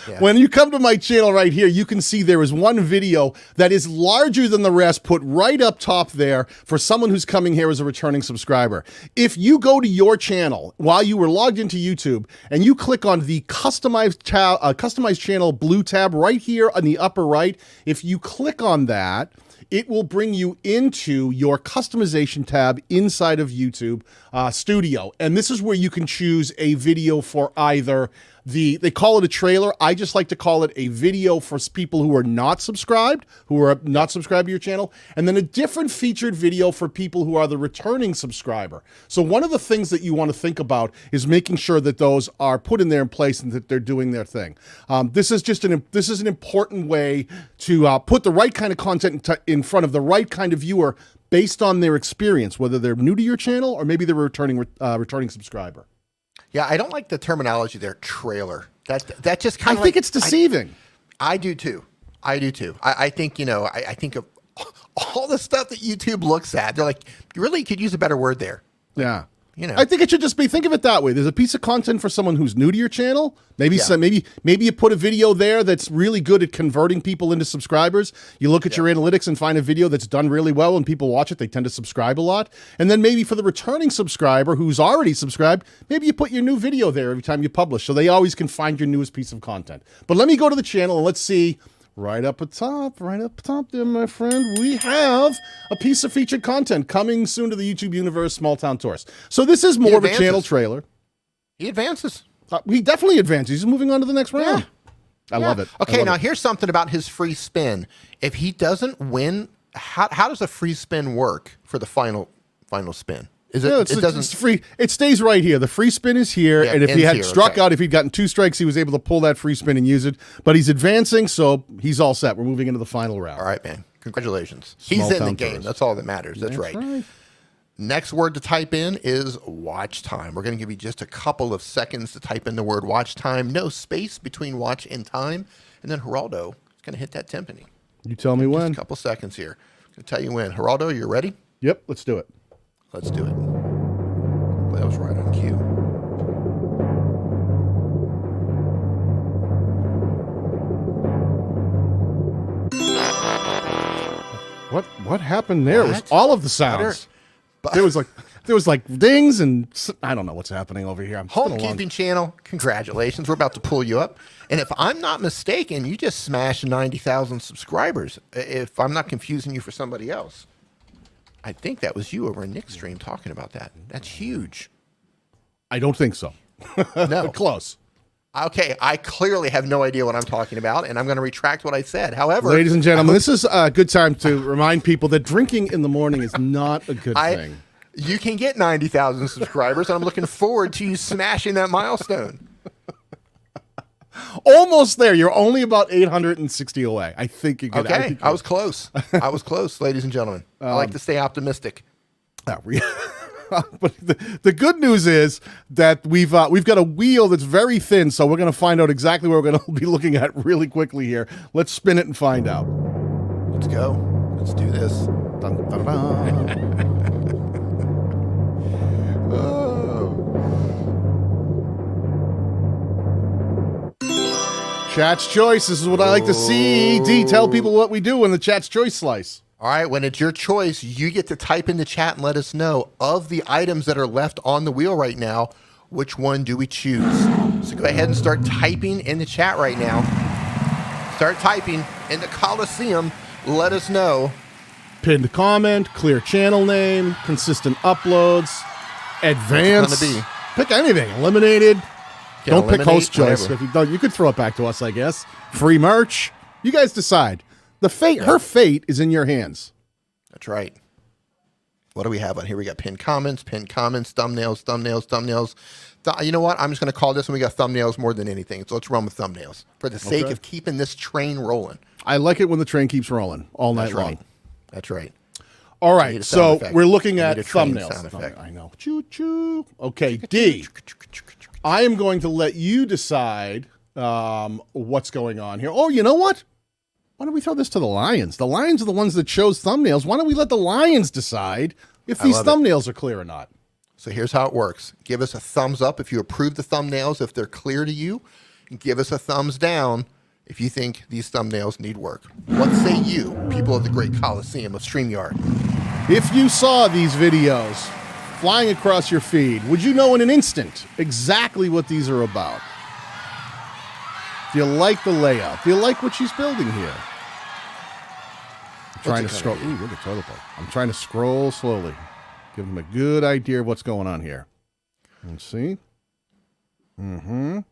Yeah. When you come to my channel right here, you can see there is one video that is larger than the rest, put right up top there for someone who's coming here as a returning subscriber. If you go to your channel while you were logged into YouTube and you click on the customized channel blue tab right here on the upper right, if you click on that, it will bring you into your customization tab inside of YouTube Studio. And this is where you can choose a video for either they call it a trailer. I just like to call it a video for people who are not subscribed to your channel, and then a different featured video for people who are the returning subscriber. So one of the things that you want to think about is making sure that those are put in there in place and that they're doing their thing. This is an important way to put the right kind of content in front of the right kind of viewer based on their experience, whether they're new to your channel or maybe they're a returning subscriber. Yeah, I don't like the terminology there, trailer. That just kind of I think it's deceiving. I do too. I think, I think of all the stuff that YouTube looks at. They're like, you really could use a better word there. Yeah. I think it should just be, think of it that way. There's a piece of content for someone who's new to your channel. Maybe you put a video there that's really good at converting people into subscribers. You look at your analytics and find a video that's done really well. When people watch it, they tend to subscribe a lot. And then maybe for the returning subscriber who's already subscribed, maybe you put your new video there every time you publish, so they always can find your newest piece of content. But let me go to the channel and let's see. Right up top there, my friend, we have a piece of featured content coming soon to the YouTube universe, Small Town Tourist. So this is more of a channel trailer. He advances. He definitely advances. He's moving on to the next round. I love it. Okay, now here's something about his free spin. If he doesn't win, how does a free spin work for the final spin? It's free. It stays right here. The free spin is here, and if he had struck out, if he'd gotten 2 strikes, he was able to pull that free spin and use it. But he's advancing, so he's all set. We're moving into the final round. All right, man. Congratulations. He's in the game. That's all that matters. That's right. Next word to type in is watch time. We're going to give you just a couple of seconds to type in the word watch time. No space between watch and time. And then Geraldo is going to hit that timpani. You tell me when. Just a couple seconds here. I'm going to tell you when. Geraldo, you ready? Yep, let's do it. Let's do it. Well, that was right on cue. What happened there? It was all of the sounds. There was like dings and I don't know what's happening over here. Homekeeping channel, congratulations. We're about to pull you up. And if I'm not mistaken, you just smashed 90,000 subscribers. If I'm not confusing you for somebody else. I think that was you over in Nick's stream talking about that. That's huge. I don't think so. No. Close. Okay, I clearly have no idea what I'm talking about, and I'm going to retract what I said. However, ladies and gentlemen, this is a good time to remind people that drinking in the morning is not a good thing. You can get 90,000 subscribers, and I'm looking forward to you smashing that milestone. Almost there. You're only about 860 away. I think you get. Okay, I was close. I was close, ladies and gentlemen. I like to stay optimistic. But the good news is that we've got a wheel that's very thin, so we're going to find out exactly what we're going to be looking at really quickly here. Let's spin it and find out. Let's go. Let's do this. Dun, dun, dun. Chat's choice. This is what I like to see. Dee, tell people what we do in the Chat's choice slice. All right, when it's your choice, you get to type in the chat and let us know of the items that are left on the wheel right now, which one do we choose? So go ahead and start typing in the chat right now. Start typing in the Coliseum. Let us know. Pinned comment, clear channel name, consistent uploads, advance. What's it gonna Pick anything. Eliminated. Don't pick host choice. Whatever. If you don't, you could throw it back to us, I guess. Free merch. You guys decide. Her fate is in your hands. That's right. What do we have on here? We got pinned comments, thumbnails. You know what? I'm just going to call this one. We got thumbnails more than anything. So let's run with thumbnails for the sake of keeping this train rolling. I like it when the train keeps rolling all night long. That's right. All right. So we're looking at thumbnails. Sound effect. I know. Choo choo. Okay, D. I am going to let you decide what's going on here. Oh, you know what? Why don't we throw this to the Lions? The Lions are the ones that chose thumbnails. Why don't we let the Lions decide if these thumbnails are clear or not? So here's how it works. Give us a thumbs up if you approve the thumbnails, if they're clear to you. And give us a thumbs down if you think these thumbnails need work. What say you, people of the great Coliseum of Streamyard? If you saw these videos flying across your feed, would you know in an instant exactly what these are about? Do you like the layout? Do you like what she's building here? I'm trying to scroll. Ooh, look at toilet bowl. I'm trying to scroll slowly. Give them a good idea of what's going on here. Let's see. Mm-hmm. Look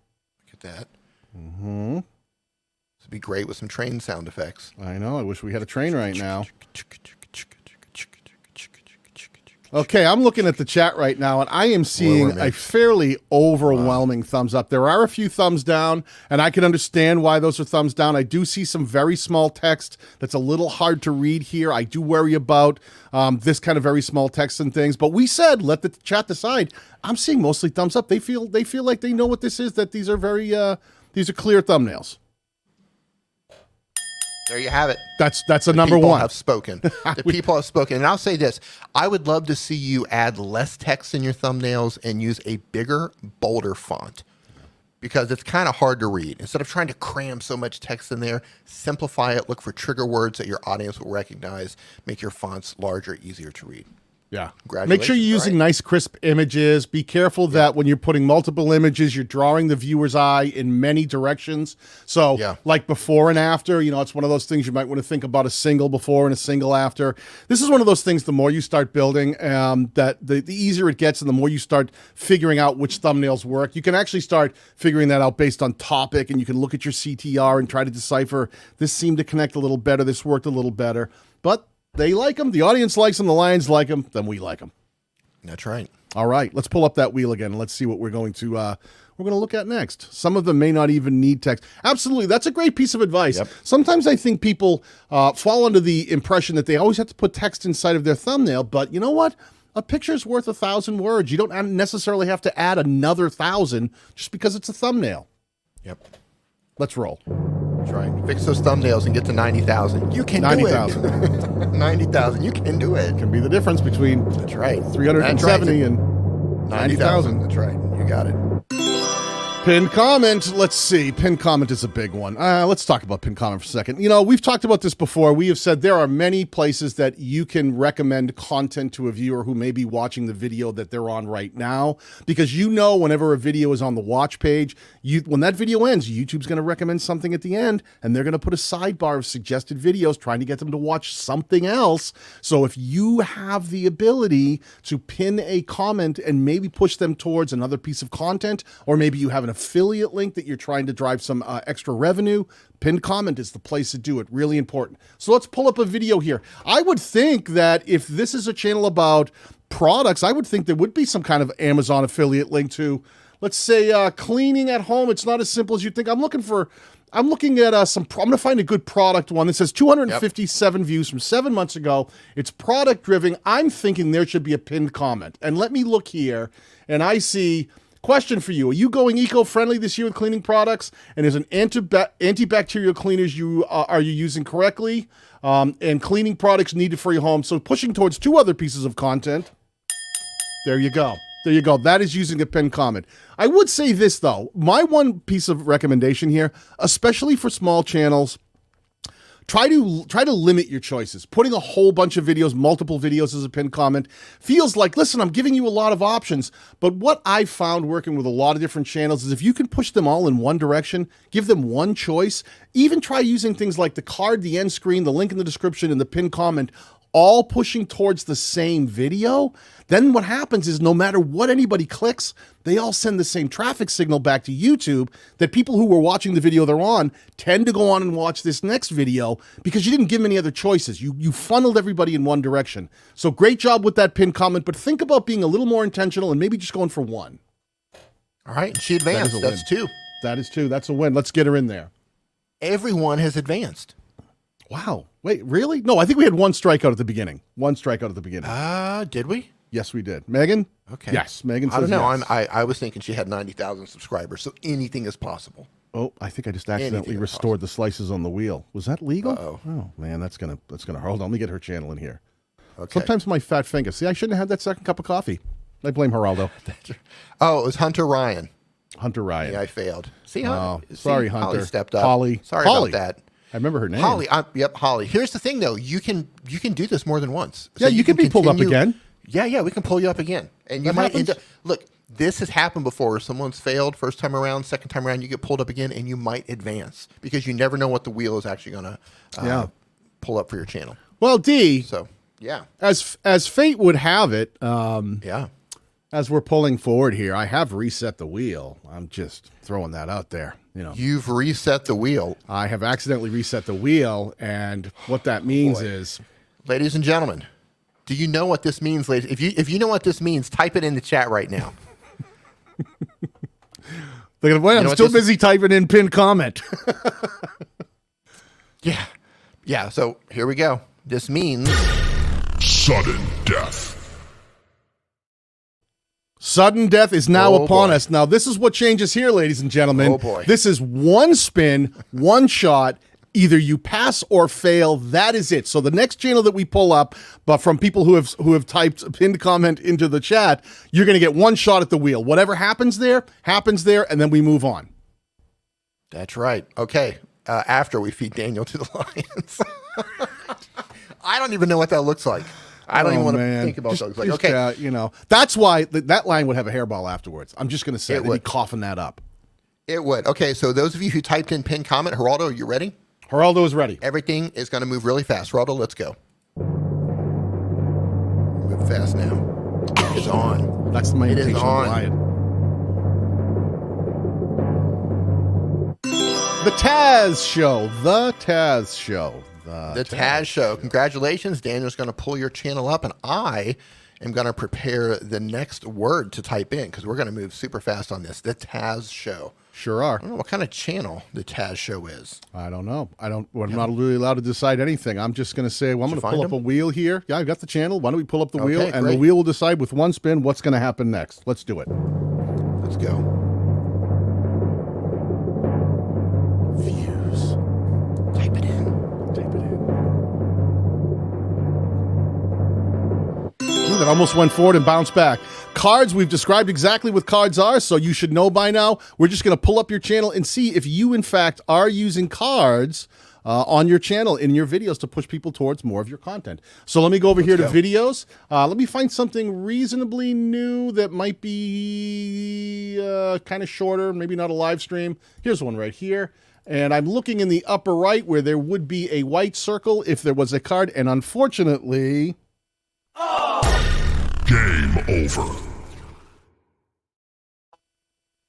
at that. Mm-hmm. This would be great with some train sound effects. I know. I wish we had a train right now. Okay, I'm looking at the chat right now, and I am seeing a fairly overwhelming thumbs up. There are a few thumbs down, and I can understand why those are thumbs down. I do see some very small text that's a little hard to read here. I do worry about this kind of very small text and things, but we said let the chat decide. I'm seeing mostly thumbs up. They feel like they know what this is, that these are these are clear thumbnails. There you have it. That's a number one. Have spoken. The people have spoken. And I'll say this. I would love to see you add less text in your thumbnails and use a bigger, bolder font because it's kind of hard to read. Instead of trying to cram so much text in there, simplify it. Look for trigger words that your audience will recognize. Make your fonts larger, easier to read. Yeah. Make sure you're using nice, crisp images. Be careful that when you're putting multiple images, you're drawing the viewer's eye in many directions. So, like before and after, you know, it's one of those things you might want to think about a single before and a single after. This is one of those things, the more you start building, that the easier it gets and the more you start figuring out which thumbnails work. You can actually start figuring that out based on topic, and you can look at your CTR and try to decipher, this seemed to connect a little better, this worked a little better. But they like them. The audience likes them. The Lions like them. Then we like them. That's right. All right. Let's pull up that wheel again. And let's see what we're going to look at next. Some of them may not even need text. Absolutely. That's a great piece of advice. Yep. Sometimes I think people fall under the impression that they always have to put text inside of their thumbnail. But you know what? A picture's worth 1,000 words. You don't necessarily have to add another 1,000 just because it's a thumbnail. Yep. Let's roll. That's right. Fix those thumbnails and get to 90,000. You can 90,000. 90,000. You can do it. Can be the difference between 370 and 90,000. That's right. You got it. Pinned comment. Let's see. Pinned comment is a big one. Let's talk about pinned comment for a second. You know, we've talked about this before. We have said there are many places that you can recommend content to a viewer who may be watching the video that they're on right now, because you know whenever a video is on the watch page, when that video ends, YouTube's going to recommend something at the end, and they're going to put a sidebar of suggested videos trying to get them to watch something else. So if you have the ability to pin a comment and maybe push them towards another piece of content, or maybe you have an affiliate link that you're trying to drive some extra revenue, pinned comment is the place to do it. Really important. So let's pull up a video here. I would think that if this is a channel about products, I would think there would be some kind of Amazon affiliate link to, let's say, cleaning at home. It's not as simple as you think. I'm looking at I'm going to find a good product one that says 257 views from 7 months ago. It's product driven. I'm thinking there should be a pinned comment. And let me look here, and I see, question for you. Are you going eco-friendly this year with cleaning products? And is an antibacterial cleaners are you using correctly? And cleaning products needed for your home. So pushing towards two other pieces of content. There you go. There you go. That is using a pinned comment. I would say this, though. My one piece of recommendation here, especially for small channels, try to limit your choices. Putting a whole bunch of videos, multiple videos as a pinned comment feels like, listen, I'm giving you a lot of options. But what I've found working with a lot of different channels is if you can push them all in one direction, give them one choice, even try using things like the card, the end screen, the link in the description, and the pinned comment, all pushing towards the same video, then what happens is no matter what anybody clicks, they all send the same traffic signal back to YouTube that people who were watching the video they're on tend to go on and watch this next video because you didn't give them any other choices. You funneled everybody in one direction. So great job with that pinned comment, but think about being a little more intentional and maybe just going for one. All right, she advanced. That's 2. That is 2. That's a win. Let's get her in there. Everyone has advanced. Wow. Wait, really? No, I think we had one strikeout at the beginning. One strikeout at the beginning. Did we? Yes, we did. Megan? Okay. Yes, Megan says I don't know. yes. I was thinking she had 90,000 subscribers, so anything is possible. Oh, I think I just accidentally restored the slices on the wheel. Was that legal? Oh man, that's gonna hold on. Let me get her channel in here. Okay. Sometimes my fat finger. See, I shouldn't have had that second cup of coffee. I blame Geraldo. Oh, it was Hunter Ryan. Hunter Ryan. Yeah, I failed. See, sorry, Hunter. Holly stepped up. Holly. Sorry Holly. about that. I remember her name. Holly. Yep, Holly. Here's the thing, though. You can do this more than once. So yeah, you can be pulled up again. Yeah, we can pull you up again, and you might end up. Look, this has happened before. Someone's failed first time around, second time around, you get pulled up again, and you might advance because you never know what the wheel is actually going to pull up for your channel. Well, Dee. So yeah, as fate would have it. Yeah. As we're pulling forward here, I have reset the wheel. I'm just throwing that out there. You know, you've reset the wheel. I have accidentally reset the wheel, and what that means is, ladies and gentlemen, do you know what this means, ladies? If you know what this means, type it in the chat right now. Look at I'm still busy typing in pinned comment. Yeah. So here we go. This means sudden death. Sudden death is now upon us. Now, this is what changes here, ladies and gentlemen. Oh, boy. This is one spin, one shot. Either you pass or fail. That is it. So the next channel that we pull up, but from people who have typed a pinned comment into the chat, you're going to get one shot at the wheel. Whatever happens there, and then we move on. That's right. Okay. After we feed Daniel to the lions. I don't even know what that looks like. I don't even want to think about those. Like, okay, you know, that's why that line would have a hairball afterwards. I'm just going to say they'd be coughing that up. It would. Okay, so those of you who typed in pinned comment, Geraldo, are you ready? Geraldo is ready. Everything is going to move really fast. Geraldo, let's go. Move fast now. It's on. That's my invitation to Lion. The Taz Show. The Taz Show. The Taz Show. Congratulations. Daniel's going to pull your channel up, and I am going to prepare the next word to type in because we're going to move super fast on this. The Taz Show. Sure are. I don't know what kind of channel the Taz Show is. I don't know. I'm not really allowed to decide anything. I'm just going to say, well, I'm going to pull up a wheel here. Yeah, I've got the channel. Why don't we pull up the wheel, and the wheel will decide with one spin what's going to happen next. Let's do it. Let's go. Views. Type it in. That almost went forward and bounced back. Cards, we've described exactly what cards are, so you should know by now. We're just going to pull up your channel and see if you, in fact, are using cards on your channel in your videos to push people towards more of your content. So let me go over here to videos. Let me find something reasonably new that might be kind of shorter, maybe not a live stream. Here's one right here. And I'm looking in the upper right where there would be a white circle if there was a card, and unfortunately... Game over.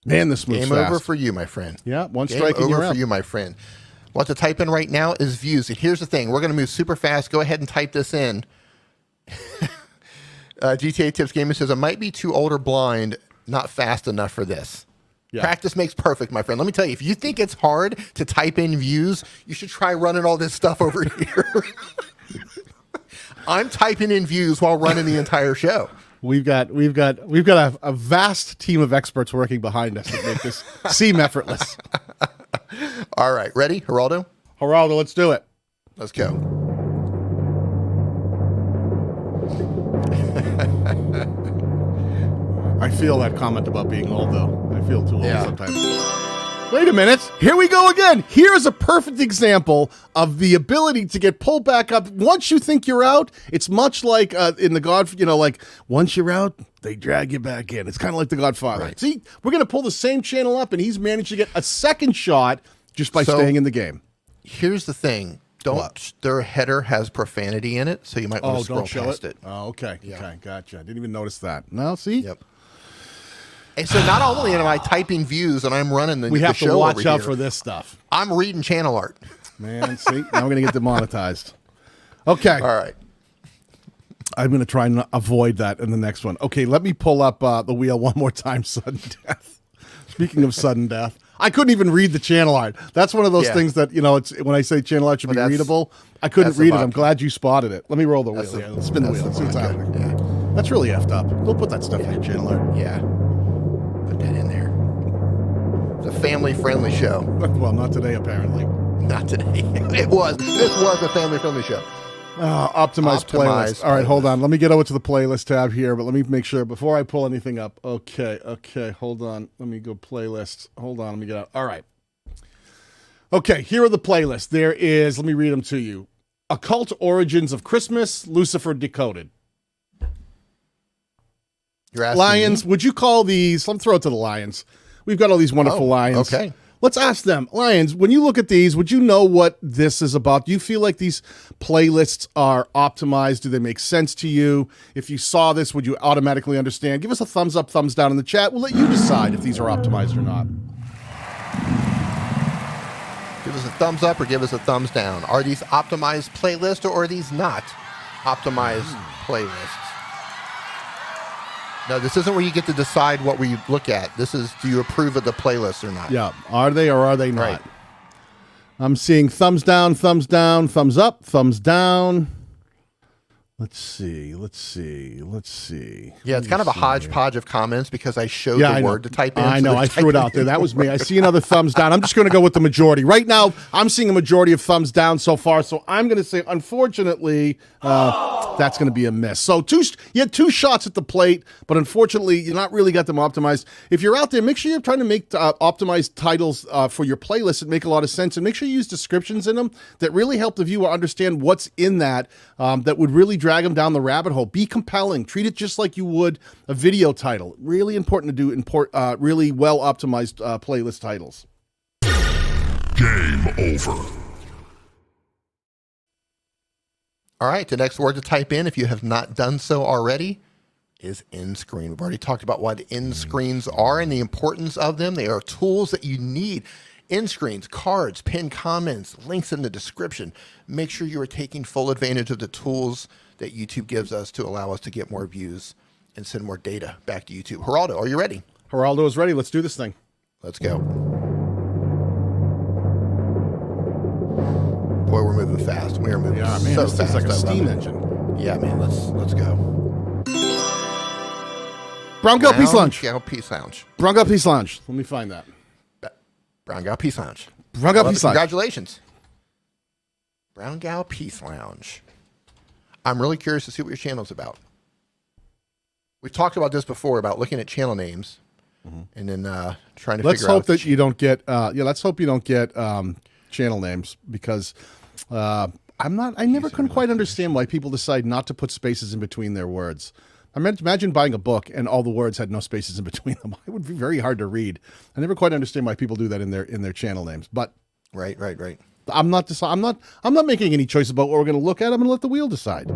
Man, this moves Game fast. over for you, my friend. Yeah, one strike and you're out. Game over for you, my friend. What to type in right now is views. And here's the thing. We're going to move super fast. Go ahead and type this in. GTA Tips Gaming says, I might be too old or blind, not fast enough for this. Yeah. Practice makes perfect, my friend. Let me tell you, if you think it's hard to type in views, you should try running all this stuff over here. I'm typing in views while running the entire show. We've got a vast team of experts working behind us to make this seem effortless. All right, ready, Geraldo? Geraldo, let's do it. Let's go. I feel that comment about being old, though. I feel too old sometimes. Wait a minute. Here we go again. Here's a perfect example of the ability to get pulled back up. Once you think you're out, it's much like in The Godfather, like once you're out, they drag you back in. It's kind of like The Godfather. Right. See, we're going to pull the same channel up, and he's managed to get a second shot just by staying in the game. Here's the thing. Their header has profanity in it, so you might want to scroll past it. Oh, okay. Yeah. Okay, gotcha. I didn't even notice that. No, see? Yep. And so not only am I typing views and I'm running the show, we have to watch over out here, for this stuff. I'm reading channel art. Man, see? Now we're going to get demonetized. Okay. All right. I'm going to try and avoid that in the next one. Okay, let me pull up the wheel one more time. Sudden death. Speaking of sudden death, I couldn't even read the channel art. That's one of those things that, it's when I say channel art should be readable, I couldn't read it. I'm glad you spotted it. Let me roll the wheel. Let's spin the wheel. Let's see what's happening. Yeah. That's really effed up. Don't put that stuff in your channel art. Yeah. Put that in there. It's a family-friendly show. Well, not today, apparently. Not today. This was a family-friendly show. Optimized playlist. All right, hold on. Let me get over to the playlist tab here, but let me make sure before I pull anything up. Okay, hold on. Let me go playlists. Hold on, let me get out. All right. Okay, here are the playlists. There is, let me read them to you. Occult Origins of Christmas, Lucifer Decoded. You're asking Lions, me? would you call these, let me throw it to the Lions. We've got all these wonderful Lions. Okay. Let's ask them. Lions, when you look at these, would you know what this is about? Do you feel like these playlists are optimized? Do they make sense to you? If you saw this, would you automatically understand? Give us a thumbs up, thumbs down in the chat. We'll let you decide if these are optimized or not. Give us a thumbs up or give us a thumbs down. Are these optimized playlists or are these not optimized playlists? No, this isn't where you get to decide what we look at. This is, do you approve of the playlist or not? Yeah. Are they or are they not? Right. I'm seeing thumbs down, thumbs up, thumbs down. Let's see. Yeah, it's kind of a hodgepodge of comments because I showed the word to type in. I so know. they're I threw it typing out there. in. That was me. I see another thumbs down. I'm just going to go with the majority. Right now, I'm seeing a majority of thumbs down so far. So I'm going to say, unfortunately, that's going to be a miss. So you had two shots at the plate, but unfortunately, you not really got them optimized. If you're out there, make sure you're trying to make optimized titles for your playlist that make a lot of sense, and make sure you use descriptions in them that really help the viewer understand what's in that would really drag them down the rabbit hole. Be compelling. Treat it just like you would a video title. Really important to do really well optimized playlist titles. Game over. All right, the next word to type in, if you have not done so already, is end screen. We've already talked about what end screens are and the importance of them. They are tools that you need. End screens, cards, pinned comments, links in the description. Make sure you are taking full advantage of the tools that YouTube gives us to allow us to get more views and send more data back to YouTube. Geraldo, are you ready? Geraldo is ready. Let's do this thing. Let's go. Boy, we're moving fast. We are moving so this fast. is like a I love steam it. engine. Yeah, man, let's go. Brown Gal Peace Lounge. Gal Peace Lounge. Brown Gal Peace Lounge. Let me find that. Brown Gal Peace Lounge. Brown Gal Peace Lounge. Congratulations. Brown Gal Peace Lounge. I'm really curious to see what your channel's about. We've talked about this before, about looking at channel names and then trying to Let's figure out. hope that you don't get let's hope you don't get channel names, because I never couldn't quite understand why people decide not to put spaces in between their words. Imagine buying a book and all the words had no spaces in between them. It would be very hard to read. I never quite understand why people do that in their channel names. But Right. I'm not making any choice about what we're going to look at. I'm going to let the wheel decide.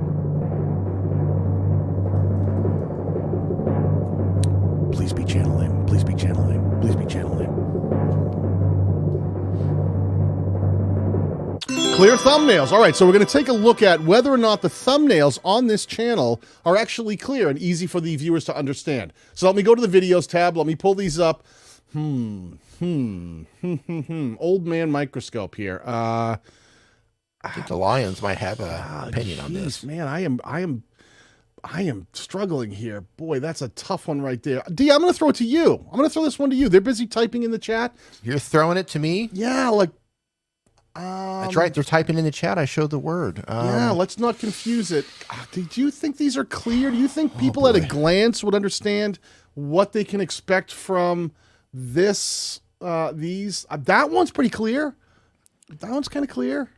Please be channel name. Please be channel name. Please be channel name. Clear thumbnails. All right, so we're going to take a look at whether or not the thumbnails on this channel are actually clear and easy for the viewers to understand. So let me go to the videos tab. Let me pull these up. Old man microscope here. I think the Lions might have an opinion on this. Man, I am struggling here. Boy, that's a tough one right there. Dee, I'm going to throw it to you. I'm going to throw this one to you. They're busy typing in the chat. You're throwing it to me? Yeah, like... That's right. They're typing in the chat. I showed the word. Yeah, let's not confuse it. Do you think these are clear? Do you think people at a glance would understand what they can expect from this these. That one's pretty clear. That one's kind of clear.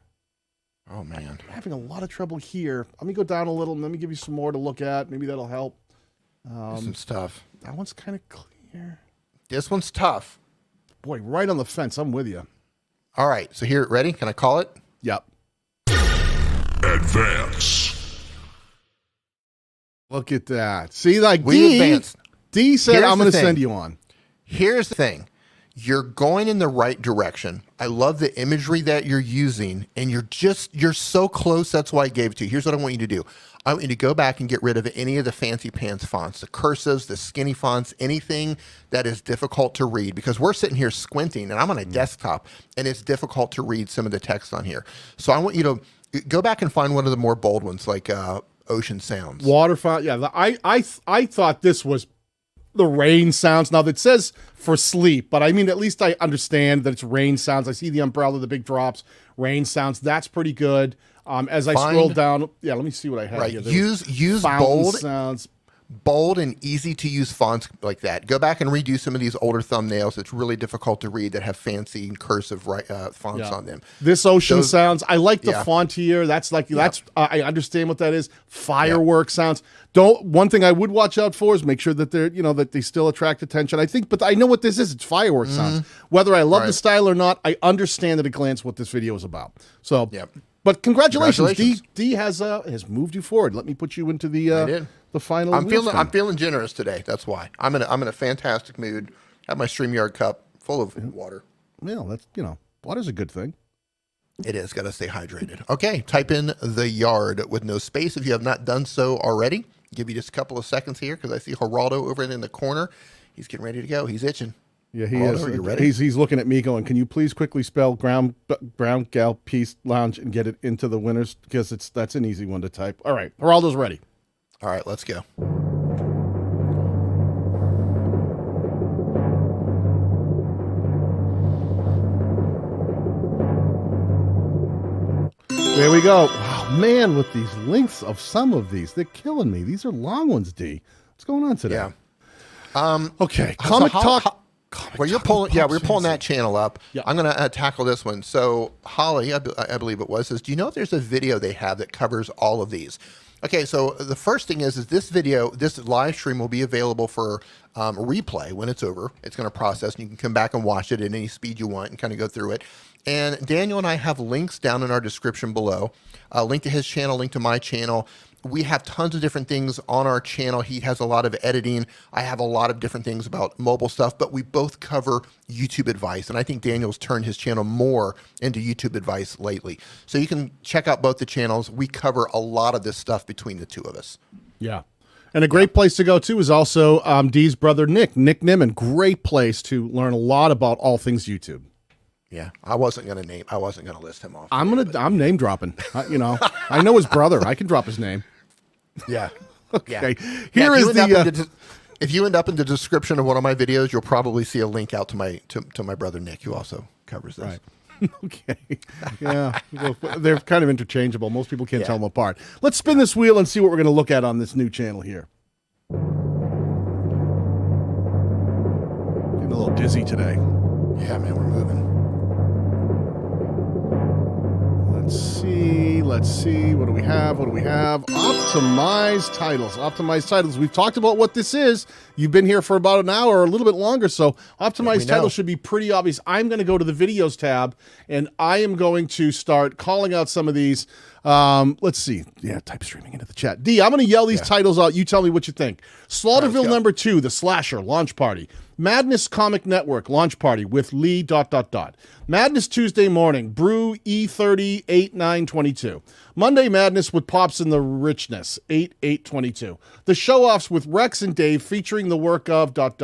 Oh, man. I'm having a lot of trouble here. Let me go down a little and let me give you some more to look at. Maybe that'll help. Some stuff. That one's kind of clear. This one's tough. Boy, right on the fence. I'm with you. All right. So here, ready? Can I call it? Yep. Advance. Look at that. See, like We advanced. D said, Here's I'm the going to thing. send you on. Here's the thing. You're going in the right direction. I love the imagery that you're using, and you're so close. That's why I gave it to you. Here's what I want you to do. I want you to go back and get rid of any of the fancy pants fonts, the cursives, the skinny fonts, anything that is difficult to read, because we're sitting here squinting, and I'm on a desktop, and it's difficult to read some of the text on here. So I want you to go back and find one of the more bold ones, like ocean sounds. Waterfall. Yeah, I thought this was the rain sounds. Now that says for sleep, but I mean, at least I understand that it's rain sounds. I see the umbrella, the big drops, rain sounds. That's pretty good. As I scroll down, yeah, let me see what I have here. Use bold sounds. Bold and easy to use fonts like that. Go back and redo some of these older thumbnails. It's really difficult to read that have fancy cursive fonts on them. This ocean sounds. I like the font here. That's like Yeah. I understand what that is. Firework sounds. One thing I would watch out for is make sure that they're that they still attract attention. I think, but I know what this is. It's firework sounds. Whether I love the style or not, I understand at a glance what this video is about. So. Yep. But congratulations. D has moved you forward. Let me put you into the final. I'm feeling generous today. That's why I'm in a fantastic mood. Have my StreamYard cup full of water. Yeah, that's water's a good thing. It is. Got to stay hydrated. Okay, type in the yard with no space if you have not done so already. Give you just a couple of seconds here because I see Geraldo over in the corner. He's getting ready to go. He's itching. Yeah, he Geraldo, is. are you ready? He's looking at me going, can you please quickly spell Brown Gal Peace Lounge and get it into the winners? Because that's an easy one to type. All right, Geraldo's ready. All right, let's go. There we go. Wow, man, with these lengths of some of these, they're killing me. These are long ones, D. What's going on today? Yeah. Okay, Comic Talk. Well, you're pulling. Yeah, we're pulling that channel up. Yeah. I'm going to tackle this one. So Holly, I believe it was, says, do you know if there's a video they have that covers all of these? Okay, so the first thing is this video, this live stream will be available for replay when it's over. It's going to process, and you can come back and watch it at any speed you want and kind of go through it. And Daniel and I have links down in our description below. Link to his channel, link to my channel. We have tons of different things on our channel. He has a lot of editing. I have a lot of different things about mobile stuff, but we both cover YouTube advice. And I think Daniel's turned his channel more into YouTube advice lately. So you can check out both the channels. We cover a lot of this stuff between the two of us. Yeah. And a great place to go, too, is also Dee's brother, Nick Nimmin. Great place to learn a lot about all things YouTube. Yeah, I wasn't gonna list him off. I'm name dropping. I know his brother. I can drop his name. Yeah. Okay. Yeah. Here is the. If you end up in the description of one of my videos, you'll probably see a link out to my brother Nick, who also covers this. Right. Okay. Yeah. Well, they're kind of interchangeable. Most people can't tell them apart. Let's spin this wheel and see what we're going to look at on this new channel here. Getting a little dizzy today. Yeah, man, we're moving. Let's see. What do we have? Optimized titles. We've talked about what this is. You've been here for about an hour or a little bit longer, so optimized titles should be pretty obvious. I'm going to go to the videos tab, and I am going to start calling out some of these. Let's see. Yeah, type streaming into the chat. D, I'm going to yell these titles out. You tell me what you think. Slaughterville #2, The Slasher, launch party. Madness Comic Network, launch party with Lee ... Madness Tuesday Morning, Brew E30 8922. Monday Madness with Pops in the Richness, 8822. The Show-Offs with Rex and Dave featuring the work of ... Okay,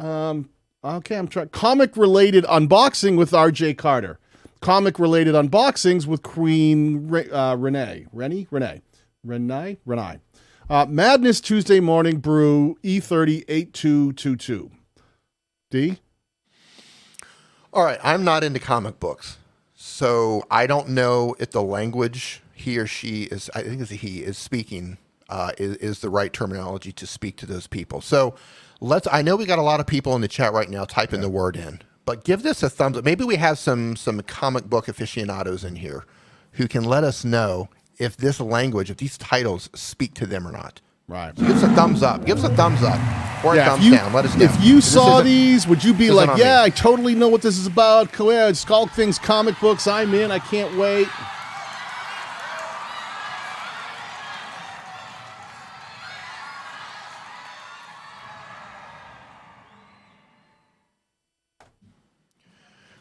I'm trying. Comic-related unboxing with RJ Carter. Comic-related unboxings with Queen Renee. Madness Tuesday Morning Brew E30 8222. D? All right, I'm not into comic books, so I don't know if the language he or she is, I think it's a he, is speaking is the right terminology to speak to those people. So I know we got a lot of people in the chat right now typing the word in, but give this a thumbs up. Maybe we have some comic book aficionados in here who can let us know if this language, if these titles speak to them or not. Right. So give us a thumbs up. Give us a thumbs up or a thumbs down. Let us know. If you saw these, would you be like, yeah, me. I totally know what this is about. It's called Things Comic Books. I'm in. I can't wait.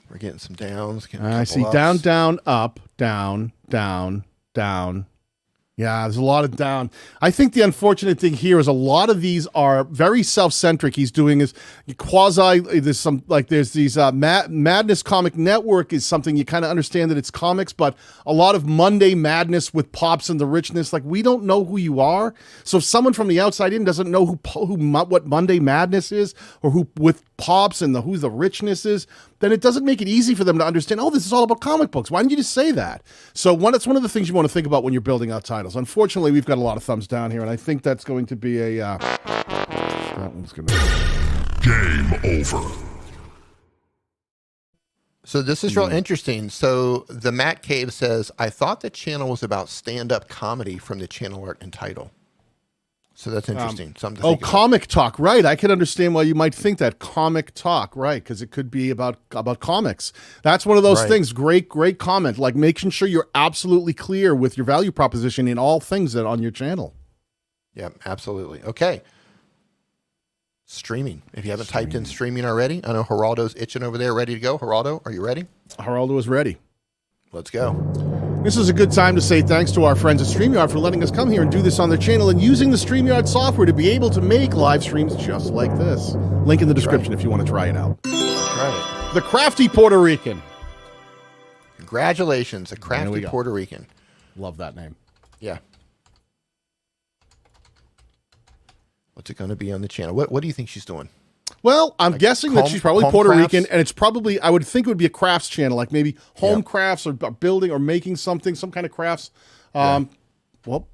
We're getting some downs. I see ups. Down, down, up, down, down, down. Yeah, there's a lot of down. I think the unfortunate thing here is a lot of these are very self-centric. He's doing is quasi. There's some there's these Madness Comic Network is something you kind of understand that it's comics, but a lot of Monday madness with Pops and the richness. Like we don't know who you are, so if someone from the outside in doesn't know what Monday Madness is or who with Pops and who the richness is, then it doesn't make it easy for them to understand, oh, this is all about comic books. Why didn't you just say that? So it's one of the things you want to think about when you're building out titles. Unfortunately, we've got a lot of thumbs down here, and I think that's going to be a... that one's going to... Game over. So this is real interesting. So the Matt Cave says, I thought the channel was about stand-up comedy from the channel art and title. So that's interesting. Something to think about. Comic talk, right? I can understand why you might think that comic talk, right? Because it could be about comics. That's one of those things. Great comment. Like making sure you're absolutely clear with your value proposition in all things that on your channel. Yeah, absolutely. Okay. Streaming. If you haven't typed in streaming already, I know Geraldo's itching over there, ready to go. Geraldo, are you ready? Geraldo is ready. Let's go. This is a good time to say thanks to our friends at Streamyard for letting us come here and do this on their channel and using the Streamyard software to be able to make live streams just like this. Link in the description if you want to try it out. Right. The Crafty Puerto Rican. Congratulations, a Crafty Puerto Rican. Love that name. Yeah. What's it going to be on the channel? What do you think she's doing? Well, I'm guessing that she's probably Puerto Rican, and it's probably, I would think it would be a crafts channel, like maybe home crafts or building or making something, some kind of crafts. Well,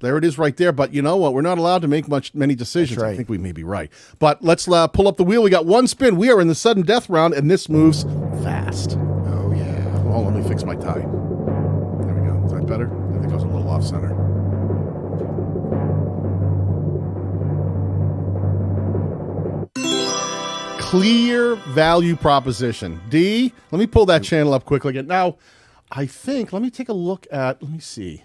there it is right there. But you know what? We're not allowed to make many decisions. I think we may be right. But let's pull up the wheel. We got one spin. We are in the sudden death round, and this moves fast. Oh, yeah. Oh, let me fix my tie. There we go. Is that better? I think I was a little off center. Clear value proposition. D, let me pull that channel up quickly again. Now, I think, let me take a look at, let me see.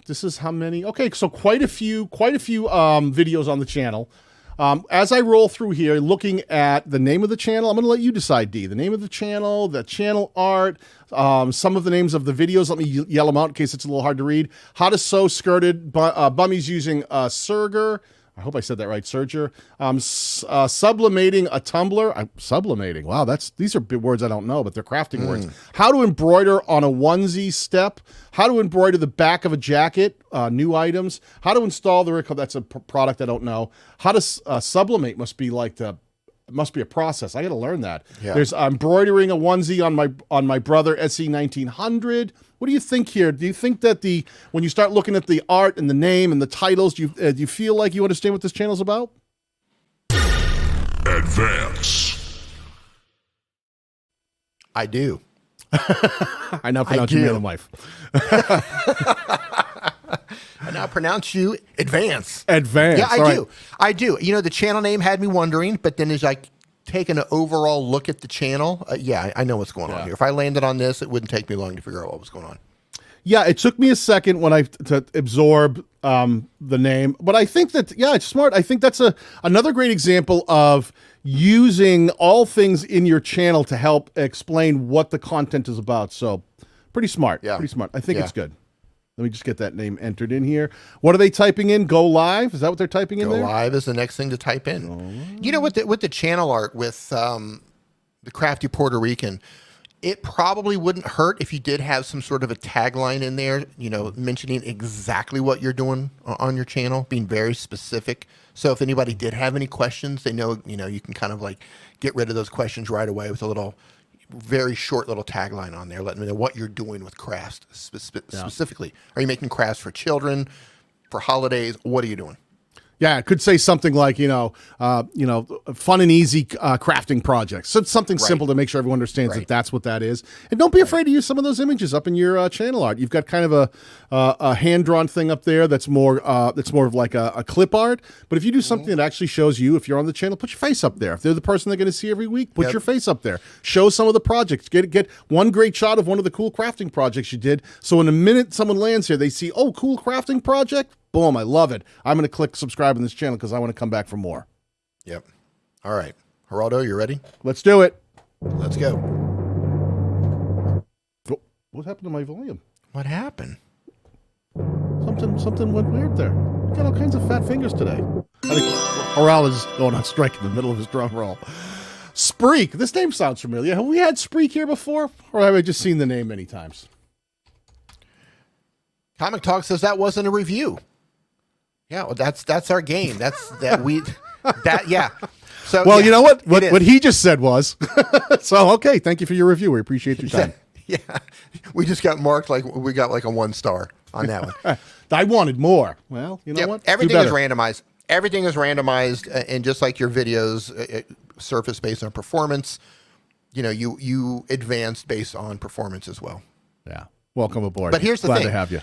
This is how many, okay, so quite a few videos on the channel. As I roll through here, looking at the name of the channel, I'm going to let you decide, D. The name of the channel art, some of the names of the videos. Let me yell them out in case it's a little hard to read. How to sew skirted bummies using Serger. I hope I said that right, Serger. Sublimating a tumbler. Sublimating. Wow, these are big words I don't know, but they're crafting words. How to embroider on a onesie step. How to embroider the back of a jacket. New items. How to install that's a product I don't know. How to sublimate must be a process. I got to learn that. Yeah. There's embroidering a onesie on my brother SE 1900. What do you think here? Do you think that when you start looking at the art and the name and the titles, do you feel like you understand what this channel's about? Advance. I do. I now pronounce you man and wife. I now pronounce you advance. Advance. Yeah, I do. I do. You know, the channel name had me wondering, but then as I take an overall look at the channel, I know what's going on here. If I landed on this, it wouldn't take me long to figure out what was going on. Yeah, it took me a second to absorb the name, but I think that, it's smart. I think that's another great example of using all things in your channel to help explain what the content is about. So pretty smart. Yeah. Pretty smart. I think it's good. Let me just get that name entered in here. What are they typing in? Go live? Is that what they're typing in there? Go live is the next thing to type in. You know, with the channel art with the Crafty Puerto Rican, it probably wouldn't hurt if you did have some sort of a tagline in there, you know, mentioning exactly what you're doing on your channel, being very specific. So if anybody did have any questions, they know, you know, you can kind of like get rid of those questions right away with a very short little tagline on there, letting me know what you're doing with crafts specifically. Are you making crafts for children, for holidays? What are you doing? Yeah, it could say something like, fun and easy crafting projects. So it's something simple to make sure everyone understands that that's what that is. And don't be afraid to use some of those images up in your channel art. You've got kind of a hand-drawn thing up there that's more of like a clip art. But if you do something that actually shows you, if you're on the channel, put your face up there. If they're the person they're going to see every week, put your face up there. Show some of the projects. Get one great shot of one of the cool crafting projects you did. So in a minute someone lands here, they see, oh, cool crafting project. Boom, I love it. I'm going to click subscribe on this channel because I want to come back for more. Yep. All right. Geraldo, you ready? Let's do it. Let's go. Oh, what happened to my volume? What happened? Something went weird there. I got all kinds of fat fingers today. I think Oral is going on strike in the middle of his drum roll. Spreek. This name sounds familiar. Have we had Spreek here before? Or have I just seen the name many times? Comic Talk says that wasn't a review. Yeah, well, that's our game. Yeah. So well, you know what? What he just said was. So okay, thank you for your review. We appreciate your time. Yeah, we just got marked like we got like a 1 star on that one. I wanted more. Well, you know what? Everything is randomized. Everything is randomized, and just like your videos surface based on performance, you advance based on performance as well. Yeah. Welcome aboard. But here's the thing. thing. Glad to have you.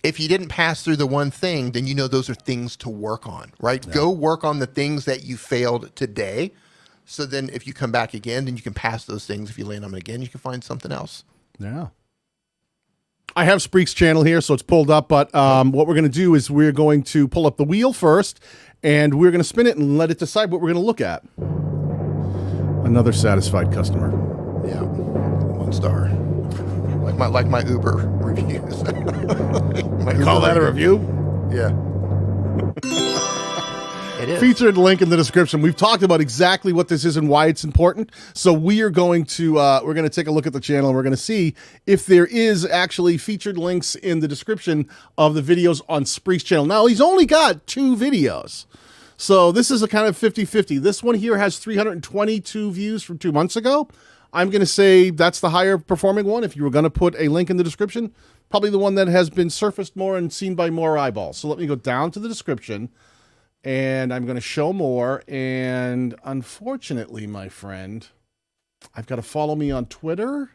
If you didn't pass through the one thing, then those are things to work on, right? Yeah. Go work on the things that you failed today. So then if you come back again, then you can pass those things. If you land on them again, you can find something else. Yeah. I have Spreek's channel here, so it's pulled up. But what we're going to do is we're going to pull up the wheel first, and we're going to spin it and let it decide what we're going to look at. Another satisfied customer. Yeah. 1 star. Like my Uber reviews. Call that a review? Yeah. It is. Featured link in the description. We've talked about exactly what this is and why it's important. So we are going to take a look at the channel, and we're going to see if there is actually featured links in the description of the videos on Spreek's channel. Now, he's only got 2 videos. So this is a kind of 50-50. This one here has 322 views from 2 months ago. I'm going to say that's the higher performing one. If you were going to put a link in the description, probably the one that has been surfaced more and seen by more eyeballs. So let me go down to the description, and I'm going to show more. And unfortunately, my friend, I've got to follow me on Twitter.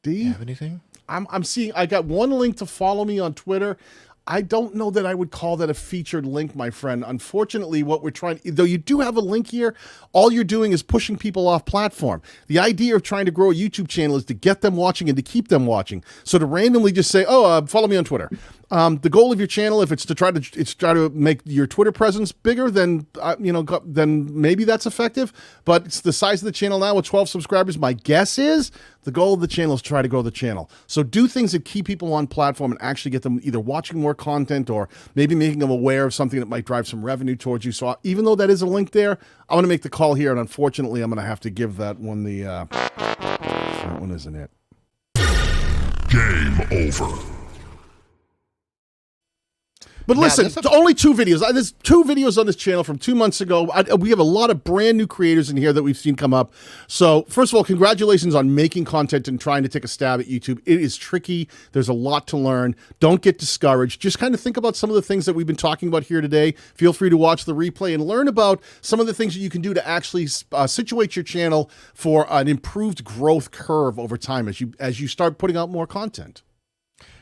Do you have anything? I'm seeing, I got one link to follow me on Twitter. I don't know that I would call that a featured link, my friend. Unfortunately, what we're trying, though you do have a link here, all you're doing is pushing people off platform. The idea of trying to grow a YouTube channel is to get them watching and to keep them watching. So to randomly just say, follow me on Twitter. The goal of your channel, if it's to try to make your Twitter presence bigger, then then maybe that's effective. But it's the size of the channel now with 12 subscribers. My guess is the goal of the channel is to try to grow the channel. So do things that keep people on platform and actually get them either watching more content or maybe making them aware of something that might drive some revenue towards you. So even though that is a link there, I'm going to make the call here, and unfortunately, I'm going to have to give that one the. That one isn't it. Game over. But listen, only 2 videos. There's 2 videos on this channel from 2 months ago. We have a lot of brand new creators in here that we've seen come up. So first of all, congratulations on making content and trying to take a stab at YouTube. It is tricky. There's a lot to learn. Don't get discouraged. Just kind of think about some of the things that we've been talking about here today. Feel free to watch the replay and learn about some of the things that you can do to actually situate your channel for an improved growth curve over time as you start putting out more content.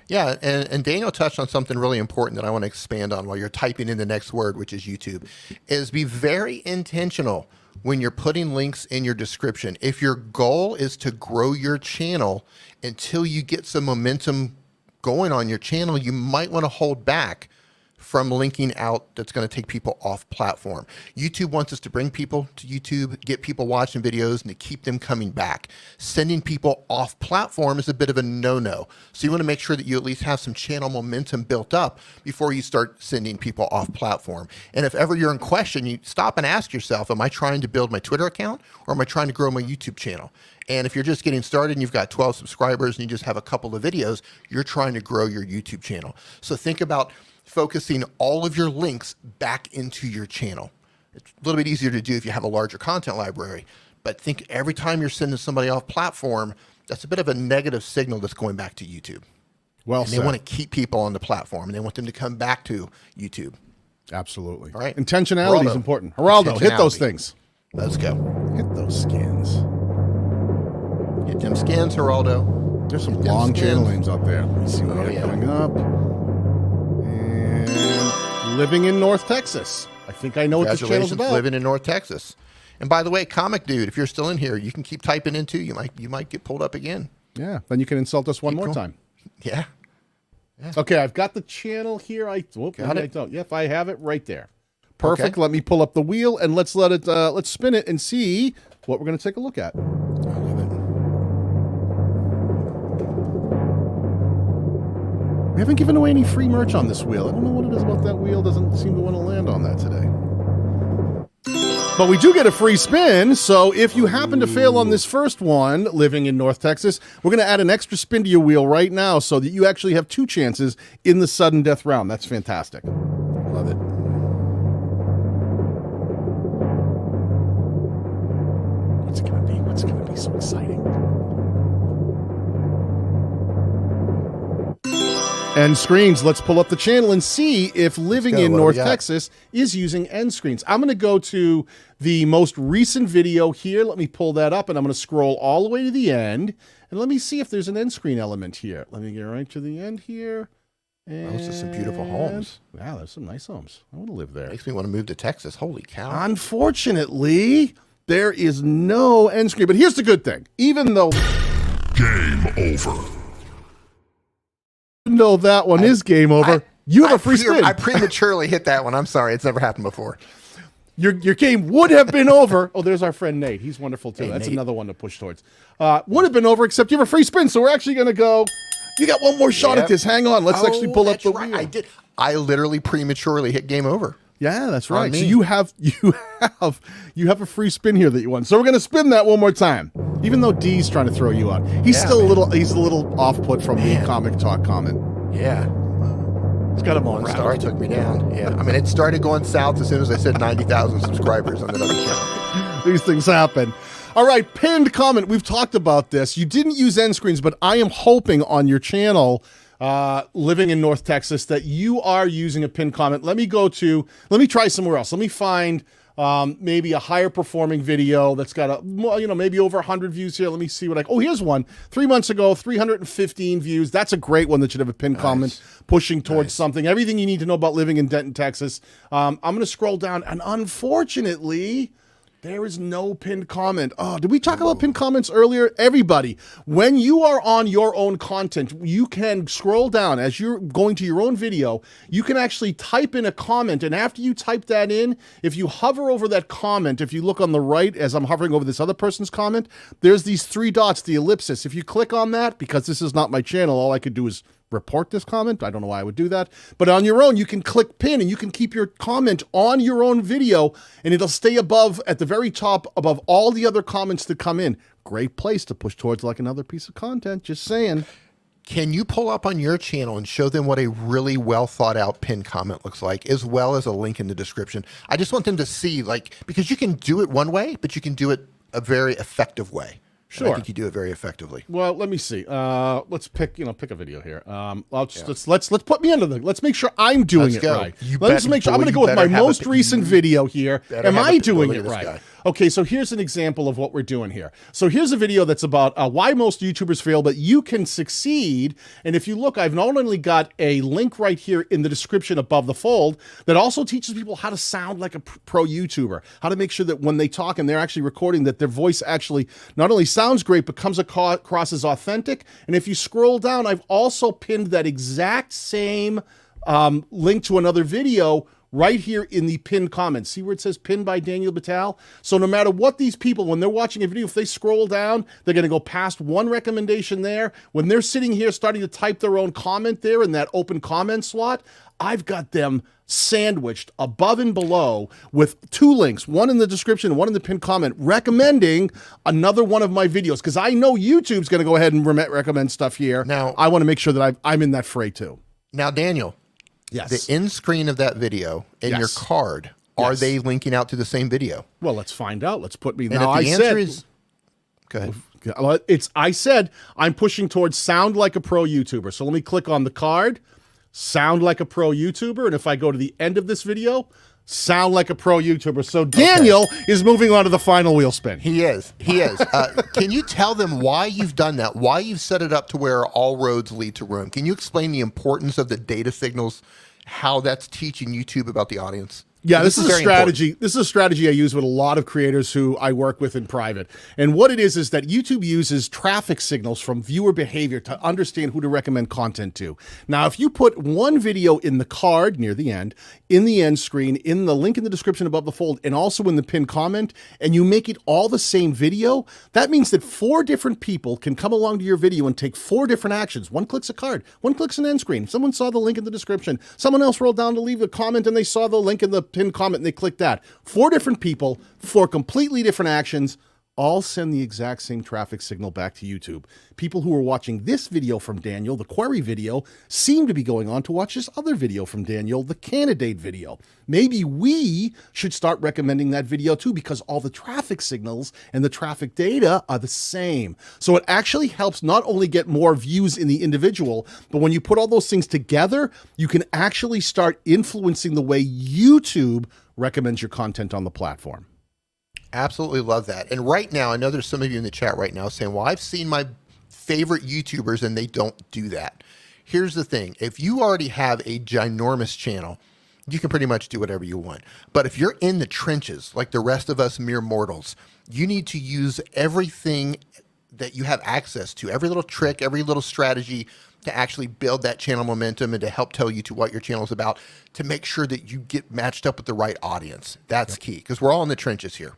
Yeah, and Daniel touched on something really important that I want to expand on while you're typing in the next word, which is YouTube, is be very intentional when you're putting links in your description. If your goal is to grow your channel until you get some momentum going on your channel, you might want to hold back from linking out that's going to take people off platform. YouTube wants us to bring people to YouTube, get people watching videos, and to keep them coming back. Sending people off platform is a bit of a no-no. So you want to make sure that you at least have some channel momentum built up before you start sending people off platform. And if ever you're in question, you stop and ask yourself, am I trying to build my Twitter account or am I trying to grow my YouTube channel? And if you're just getting started and you've got 12 subscribers and you just have a couple of videos, you're trying to grow your YouTube channel. So think about focusing all of your links back into your channel. It's a little bit easier to do if you have a larger content library, but think every time you're sending somebody off platform, that's a bit of a negative signal that's going back to YouTube. Well and they said. want to keep people on the platform, and they want them to come back to YouTube. Absolutely. All right. Intentionality is Geraldo. important. Geraldo, hit those Intentionality. things. Let's go. Hit those skins. Hit them skins, Geraldo. There's some Hit them long skins. channel names out there. Let me see what Oh, we got yeah. coming up. And living in North Texas. I think I know what this channel's Congratulations, about. living in North Texas. And by the way, Comic Dude, if you're still in here, you can keep typing in too. You might get pulled up again. Yeah, then you can insult us one more cool. time. Yeah. Okay, I've got the channel here. Maybe Got it. I don't. Yep, I have it right there. Perfect. Okay. Let me pull up the wheel and let's spin it and see what we're going to take a look at. I love it. We haven't given away any free merch on this wheel. I don't know what it is about that wheel. Doesn't seem to want to land on that today. But we do get a free spin, so if you happen to fail on this first one, living in North Texas, we're going to add an extra spin to your wheel right now so that you actually have 2 chances in the sudden death round. That's fantastic. Love it. What's it going to be? What's it going to be so exciting? End screens. Let's pull up the channel and see if living in What do North we got? Texas is using end screens. I'm going to go to the most recent video here. Let me pull that up and I'm going to scroll all the way to the end and let me see if there's an end screen element here. Let me get right to the end here. And Those are some beautiful homes. Wow, there's some nice homes. I want to live there. Makes me want to move to Texas. Holy cow. Unfortunately, there is no end screen. But here's the good thing. Even though that one is game over, you have a free spin. I prematurely hit that one. I'm sorry. It's never happened before. Your game would have been over. Oh, there's our friend Nate. He's wonderful too. Hey, That's Nate. another one to push towards. Would have been over, except you have a free spin. So we're actually going to go. You got one more shot Yep. at this. Hang on. Let's actually pull up that's the right. wheel. I did. I literally prematurely hit game over. Yeah, that's right. So me. you have a free spin here that you won. So we're going to spin that one more time. Even though Dee's trying to throw you out, he's Yeah, still man. he's a little off put from the comic talk comment. Yeah. It's got him on One rattled. star took me down. Yeah. I mean, it started going south as soon as I said 90,000 subscribers on that other channel. These things happen. All right, pinned comment. We've talked about this. You didn't use end screens, but I am hoping on your channel, living in North Texas, that you are using a pinned comment. Let me try somewhere else. Let me find maybe a higher performing video that's got maybe over 100 views here. Let me see oh, here's one. 3 months ago, 315 views. That's a great one that should have a pinned comment pushing towards something. Everything you need to know about living in Denton, Texas. I'm going to scroll down, and unfortunately, there is no pinned comment. Oh, did we talk about pinned comments earlier? Everybody, when you are on your own content, you can scroll down as you're going to your own video. You can actually type in a comment. And after you type that in, if you hover over that comment, if you look on the right as I'm hovering over this other person's comment, there's these 3 dots, the ellipsis. If you click on that, because this is not my channel, all I could do is report this comment. I don't know why I would do that. But on your own, you can click pin and you can keep your comment on your own video and it'll stay above at the very top above all the other comments that come in. Great place to push towards like another piece of content. Just saying. Can you pull up on your channel and show them what a really well thought out pinned comment looks like, as well as a link in the description? I just want them to see, because you can do it one way, but you can do it a very effective way. Sure. And I think you do it very effectively. Well, let me see. Let's pick a video here. Let's put me under let's make sure I'm doing Let's it go. right. You Let's bet- make sure. I'm boy, going to you go with my better have most a- recent video here. better Am have I a- doing look it at this right? guy. Okay, so here's an example of what we're doing here. So here's a video that's about why most YouTubers fail, but you can succeed. And if you look, I've not only got a link right here in the description above the fold that also teaches people how to sound like a pro YouTuber, how to make sure that when they talk and they're actually recording, that their voice actually not only sounds great, but comes across as authentic. And if you scroll down, I've also pinned that exact same link to another video right here in the pinned comments. See where it says pinned by Daniel Batal? So no matter what these people, when they're watching a video, if they scroll down, they're going to go past one recommendation there. When they're sitting here starting to type their own comment there in that open comment slot, I've got them sandwiched above and below with 2 links, one in the description, one in the pinned comment, recommending another one of my videos. Because I know YouTube's going to go ahead and recommend stuff here. Now, I want to make sure that I'm in that fray too. Now, Daniel, Yes. the end screen of that video and your Yes. card, are Yes. they linking out to the same video? Well, let's find out. Let's put me And now. if the I answer said is, go ahead. I said I'm pushing towards sound like a pro YouTuber. So let me click on the card, sound like a pro YouTuber. And if I go to the end of this video, sound like a pro YouTuber. So Daniel is moving on to the final wheel spin. He is. Can you tell them why you've done that? Why you've set it up to where all roads lead to Rome? Can you explain the importance of the data signals, how that's teaching YouTube about the audience? Yeah, this is a strategy. Important. This is a strategy I use with a lot of creators who I work with in private. And what it is that YouTube uses traffic signals from viewer behavior to understand who to recommend content to. Now, if you put one video in the card near the end, in the end screen, in the link in the description above the fold, and also in the pinned comment, and you make it all the same video, that means that 4 different people can come along to your video and take 4 different actions. One clicks a card, one clicks an end screen. Someone saw the link in the description. Someone else rolled down to leave a comment and they saw the link in the pinned comment and they click that. 4 different people, 4 completely different actions, all send the exact same traffic signal back to YouTube. People who are watching this video from Daniel, the query video, seem to be going on to watch this other video from Daniel, the candidate video. Maybe we should start recommending that video too, because all the traffic signals and the traffic data are the same. So it actually helps not only get more views in the individual, but when you put all those things together, you can actually start influencing the way YouTube recommends your content on the platform. Absolutely love that. And right now, I know there's some of you in the chat right now saying, well, I've seen my favorite YouTubers and they don't do that. Here's the thing. If you already have a ginormous channel, you can pretty much do whatever you want. But if you're in the trenches, like the rest of us mere mortals, you need to use everything that you have access to, every little trick, every little strategy to actually build that channel momentum and to help tell YouTube what your channel is about, to make sure that you get matched up with the right audience. That's key, because we're all in the trenches here.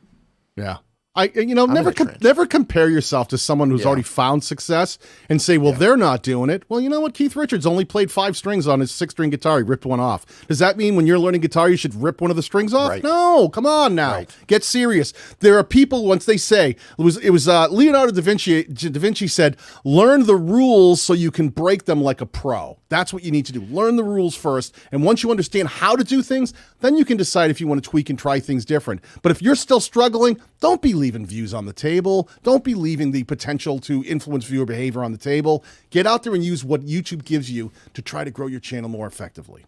Yeah. Never compare yourself to someone who's already found success and say, well, they're not doing it. Well, you know what? Keith Richards only played 5 strings on his 6-string guitar. He ripped one off. Does that mean when you're learning guitar, you should rip one of the strings off? Right. No, come on now. Right. Get serious. There are people, once they say, it was Leonardo da Vinci. Da Vinci said, learn the rules so you can break them like a pro. That's what you need to do. Learn the rules first. And once you understand how to do things, then you can decide if you want to tweak and try things different. But if you're still struggling, don't be leaving views on the table. Don't be leaving the potential to influence viewer behavior on the table. Get out there and use what YouTube gives you to try to grow your channel more effectively.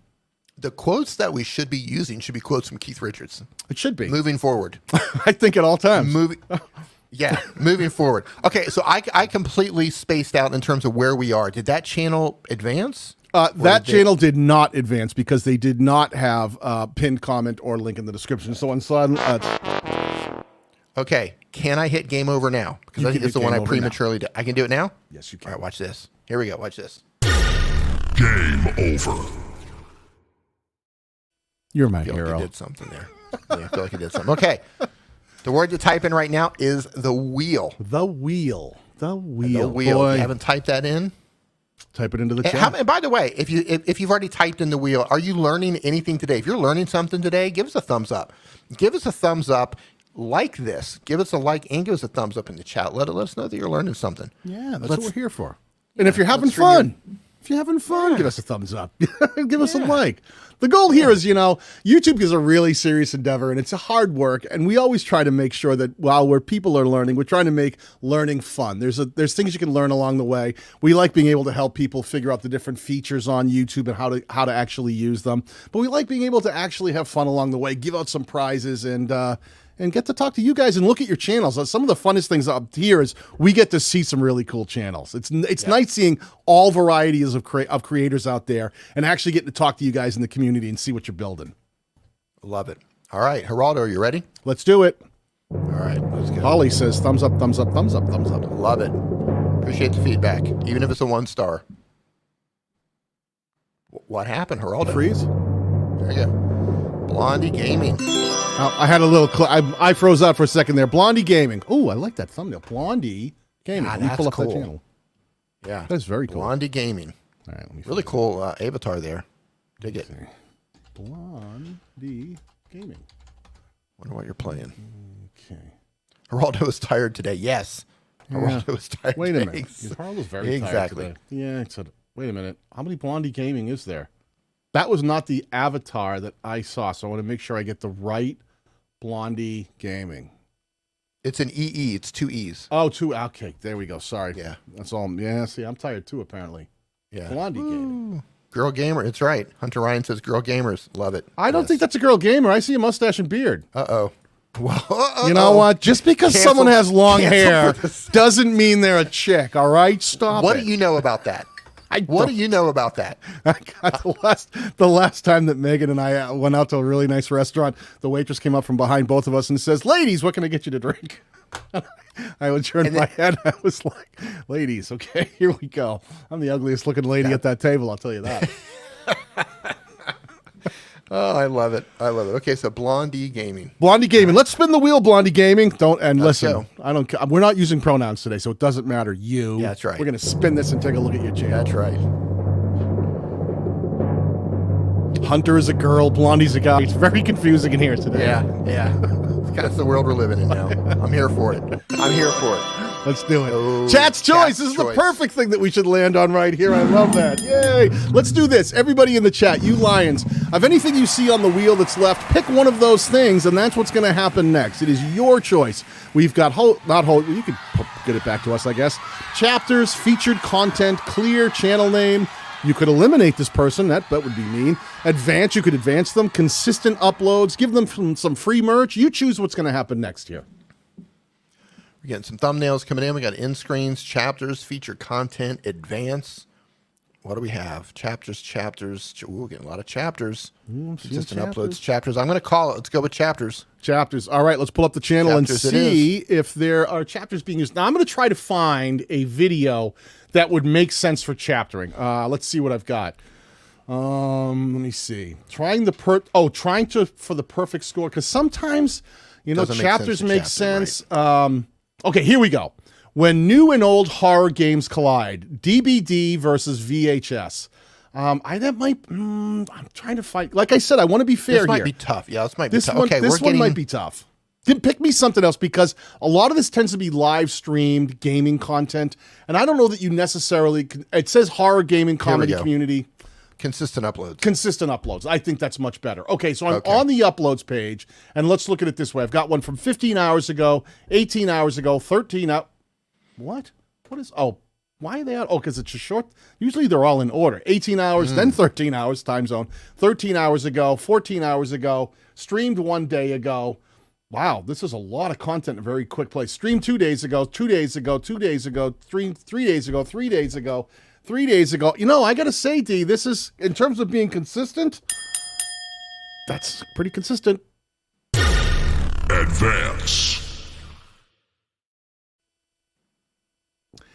The quotes that we should be using should be quotes from Keith Richards. It should be. Moving forward. I think at all times. Moving forward. Okay, so I completely spaced out in terms of where we are. Did that channel advance? That channel did not advance because they did not have pinned comment or link in the description. So on sudden, okay, can I hit game over now? Because I think it's the one I prematurely did. I can do it now? Yes, you can. All right, watch this. Here we go. Watch this. Game over. You're my I feel hero. like I did something there. Yeah, I feel like I did something. Okay. The word to type in right now is the wheel. The wheel. The wheel. The wheel. Boy. If you haven't typed that in, type it into the chat. and by the way, if you've already typed in the wheel, are you learning anything today? If you're learning something today, give us a thumbs up. Give us a thumbs up. Like this. Give us a like and give us a thumbs up in the chat. Let us know that you're learning something. Yeah, that's what we're here for. And if you're having fun, give us a thumbs up. Give us a like. The goal here is, YouTube is a really serious endeavor and it's a hard work. And we always try to make sure that where people are learning, we're trying to make learning fun. There's things you can learn along the way. We like being able to help people figure out the different features on YouTube and how to actually use them. But we like being able to actually have fun along the way, give out some prizes and get to talk to you guys and look at your channels. Some of the funnest things up here is we get to see some really cool channels. It's nice seeing all varieties of creators out there and actually getting to talk to you guys in the community and see what you're building. Love it. All right, Geraldo, are you ready? Let's do it. All right, let's go. Holly says thumbs up, thumbs up, thumbs up, thumbs up. Love it. Appreciate the feedback, even if it's a 1 star. What happened, Geraldo? Freeze. There you go. Blondie Gaming. I had a little. I froze out for a second there. Blondie Gaming. Oh, I like that thumbnail. Blondie Gaming. God, Let me pull up cool. that channel. Yeah, that's very cool. Blondie Gaming. All right, let me really cool avatar there. Dig it. Blondie Gaming. Wonder what you're playing. Okay. Geraldo was tired today. Yes. Geraldo was tired. Wait a minute. Geraldo's very tired today. Yeah. Wait a minute. How many Blondie Gaming is there? That was not the avatar that I saw, so I want to make sure I get the right Blondie Gaming. It's an EE. It's 2 E's. Oh, two. Okay, there we go. Sorry. Yeah. That's all. Yeah, see, I'm tired too, apparently. Yeah. Blondie gaming. Girl gamer. It's right. Hunter Ryan says girl gamers. Love it. I don't think that's a girl gamer. I see a mustache and beard. Uh-oh. Well, You know what? Just because Cancel- someone has long cancel hair for this. doesn't mean they're a chick, all right? Stop What it. do you know about that? What do you know about that? I got the last time that Megan and I went out to a really nice restaurant, the waitress came up from behind both of us and says, "Ladies, what can I get you to drink?" I would turn my head. I was like, "Ladies, okay, here we go." I'm the ugliest looking lady at that table, I'll tell you that. Oh, I love it. I love it. Okay, so Blondie Gaming. Blondie Gaming. Let's spin the wheel, Blondie Gaming. Let's Listen. go. I don't. We're not using pronouns today, so it doesn't matter. You. Yeah, that's right. We're gonna spin this and take a look at your channel. That's right. Hunter is a girl. Blondie's a guy. It's very confusing in here today. Yeah. That's the world we're living in now. I'm here for it. I'm here for it. Let's do it. Oh, Chat's choice. Chat's This is choice. the perfect thing that we should land on right here. I love that. Yay. Let's do this. Everybody in the chat, you lions, of anything you see on the wheel that's left, pick one of those things, and that's what's going to happen next. It is your choice. We've got, you can get it back to us, I guess. Chapters, featured content, clear channel name. You could eliminate this person. That would be mean. Advance, you could advance them. Consistent uploads. Give them some free merch. You choose what's going to happen next here. We're getting some thumbnails coming in. We got end screens, chapters, featured content, advance. What do we have? Chapters. Ooh, we're getting a lot of chapters. Consistent uploads, chapters. I'm going to call it. Let's go with chapters. Chapters. All right, let's pull up the channel Chapters and see if there are chapters being used. Now, I'm going to try to find a video that would make sense for chaptering. Let's see what I've got. Let me see. For the perfect score, because sometimes, Doesn't make chapters sense to make chapter, sense. Right. Okay, here we go. When new and old horror games collide, DVD versus VHS. I'm trying to find. Like I said, I want to be fair This might here. be tough. Yeah, this might be tough. One, Okay, this one might be tough. Pick me something else, because a lot of this tends to be live streamed gaming content, and I don't know that you necessarily. It says horror gaming comedy community. Consistent uploads. Consistent uploads. I think that's much better. Okay, so I'm on the uploads page, and let's look at it this way. I've got one from 15 hours ago, 18 hours ago, 13 out. What? What is? Oh, why are they out? Oh, because it's a short. Usually they're all in order. 18 hours, then 13 hours, time zone. 13 hours ago, 14 hours ago, streamed 1 day ago. Wow, this is a lot of content in a very quick place. Streamed 2 days ago, 2 days ago, 2 days ago, 3 days ago, 3 days ago, 3 days ago. I got to say, D, this is, in terms of being consistent, that's pretty consistent. Advance.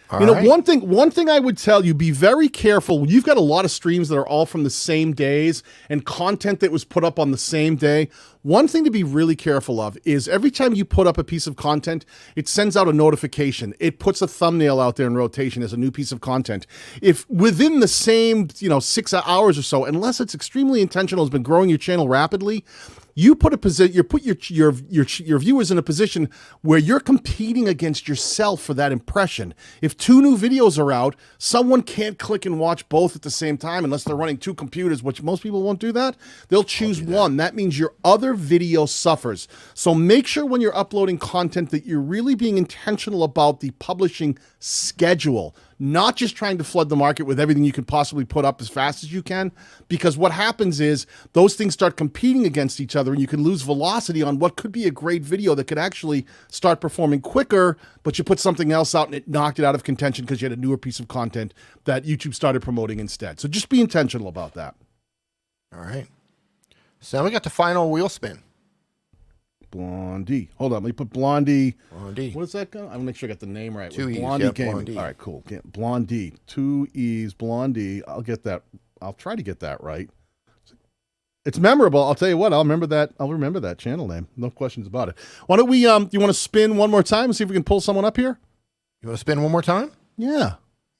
All right. One thing I would tell you, be very careful. You've got a lot of streams that are all from the same days and content that was put up on the same day. One thing to be really careful of is every time you put up a piece of content, it sends out a notification. It puts a thumbnail out there in rotation as a new piece of content. If within the same, 6 hours or so, unless it's extremely intentional, has been growing your channel rapidly, you put your viewers in a position where you're competing against yourself for that impression. If 2 new videos are out, someone can't click and watch both at the same time unless they're running 2 computers, which most people won't do that. They'll choose one. That means your other video suffers. So make sure when you're uploading content that you're really being intentional about the publishing schedule, not just trying to flood the market with everything you can possibly put up as fast as you can, because what happens is those things start competing against each other and you can lose velocity on what could be a great video that could actually start performing quicker, but you put something else out and it knocked it out of contention because you had a newer piece of content that YouTube started promoting instead. So just be intentional about that. All right. So now we got the final wheel spin. Blondie. Hold on, let me put Blondie. Blondie. What is that? I want to make sure I got the name right. 2 E's, Blondie yeah, Gaming. Blondie. All right, cool. Blondie. 2 E's, Blondie. I'll get that. I'll try to get that right. It's memorable. I'll tell you what. I'll remember that channel name. No questions about it. Why don't we? You want to spin one more time and see if we can pull someone up here? You want to spin one more time? Yeah.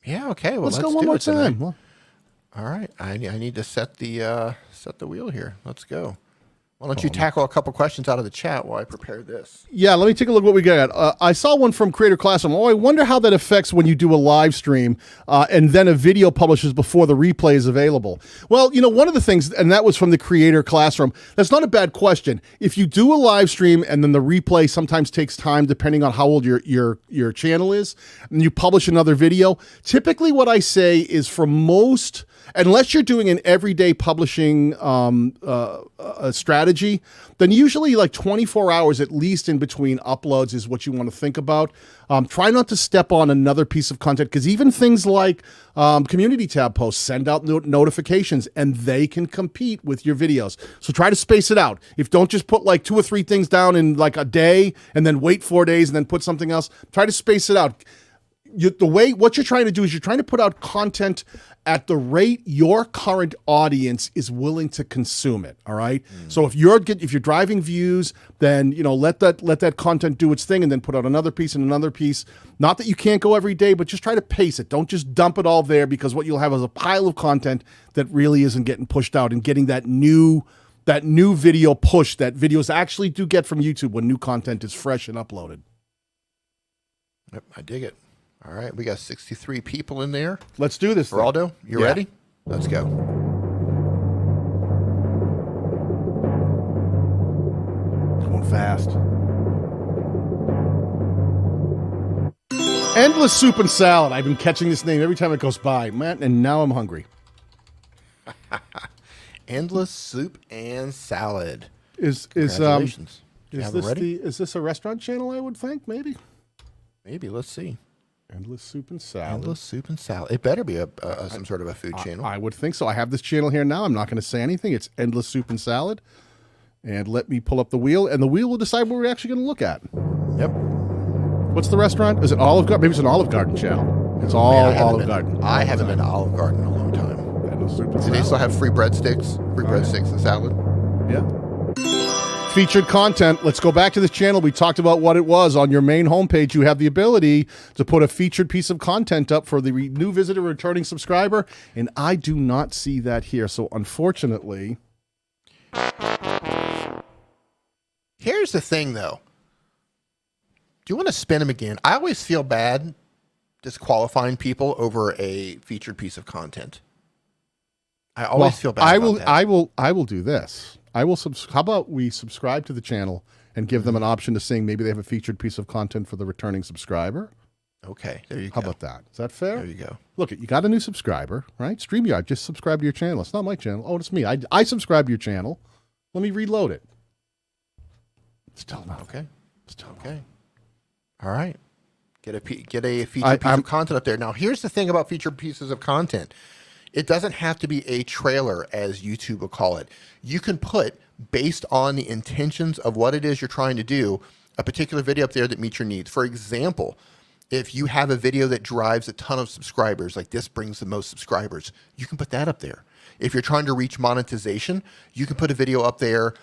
Yeah. Okay. Well, Let's go one more time. All right. I need to set the wheel here. Let's go. Why don't you tackle a couple questions out of the chat while I prepare this? Yeah, let me take a look what we got. I saw one from Creator Classroom. Oh, I wonder how that affects when you do a live stream and then a video publishes before the replay is available. Well, you know, one of the things, and that was from the Creator Classroom, that's not a bad question. If you do a live stream and then the replay sometimes takes time depending on how old your channel is, and you publish another video, typically what I say is for most, unless you're doing an everyday publishing strategy, then usually like 24 hours at least in between uploads is what you want to think about. Try not to step on another piece of content, because even things like community tab posts send out notifications and they can compete with your videos. So try to space it out. If don't just put like 2 or 3 things down in like a day and then wait 4 days and then put something else. Try to space it out. What you're trying to do is you're trying to put out content at the rate your current audience is willing to consume it. All right. So if you're driving views, then let that content do its thing, and then put out another piece and another piece. Not that you can't go every day, but just try to pace it. Don't just dump it all there, because what you'll have is a pile of content that really isn't getting pushed out and getting that new video push that videos actually do get from YouTube when new content is fresh and uploaded. Yep, I dig it. All right, we got 63 people in there. Let's do this. Geraldo, you ready? Let's go. Going fast. Endless Soup and Salad. I've been catching this name every time it goes by, man, and now I'm hungry. Endless Soup and Salad. Congratulations. Is this a restaurant channel? I would think maybe. Let's see. Endless Soup and Salad. Endless Soup and Salad. It better be some sort of a food channel. I would think so. I have this channel here now. I'm not going to say anything. It's Endless Soup and Salad. And let me pull up the wheel, and the wheel will decide what we're actually going to look at. Yep. What's the restaurant? Is it Olive Garden? Maybe it's an Olive Garden channel. It's Olive Garden. I haven't been to Olive Garden in a long time. Endless Soup and Do Salad. they still have free breadsticks? Breadsticks and salad? Yeah. Featured content. Let's go back to this channel. We talked about what it was. On your main homepage, you have the ability to put a featured piece of content up for the new visitor, returning subscriber, and I do not see that here. So unfortunately, here's the thing, though. Do you want to spin them again? I always feel bad disqualifying people over a featured piece of content. I always feel bad. About that. I will do this. How about we subscribe to the channel and give them an option to saying maybe they have a featured piece of content for the returning subscriber? Okay, there you go. How about that? Is that fair? There you go. Look, you got a new subscriber, right? StreamYard, just subscribe to your channel. It's not my channel. Oh, it's me. I subscribe to your channel. Let me reload it. Still not. Okay. Still okay. All right. Get a featured piece of content up there. Now, here's the thing about featured pieces of content. It doesn't have to be a trailer, as YouTube will call it. You can put, based on the intentions of what it is you're trying to do, a particular video up there that meets your needs. For example, if you have a video that drives a ton of subscribers, like this brings the most subscribers, you can put that up there. If you're trying to reach monetization, you can put a video up there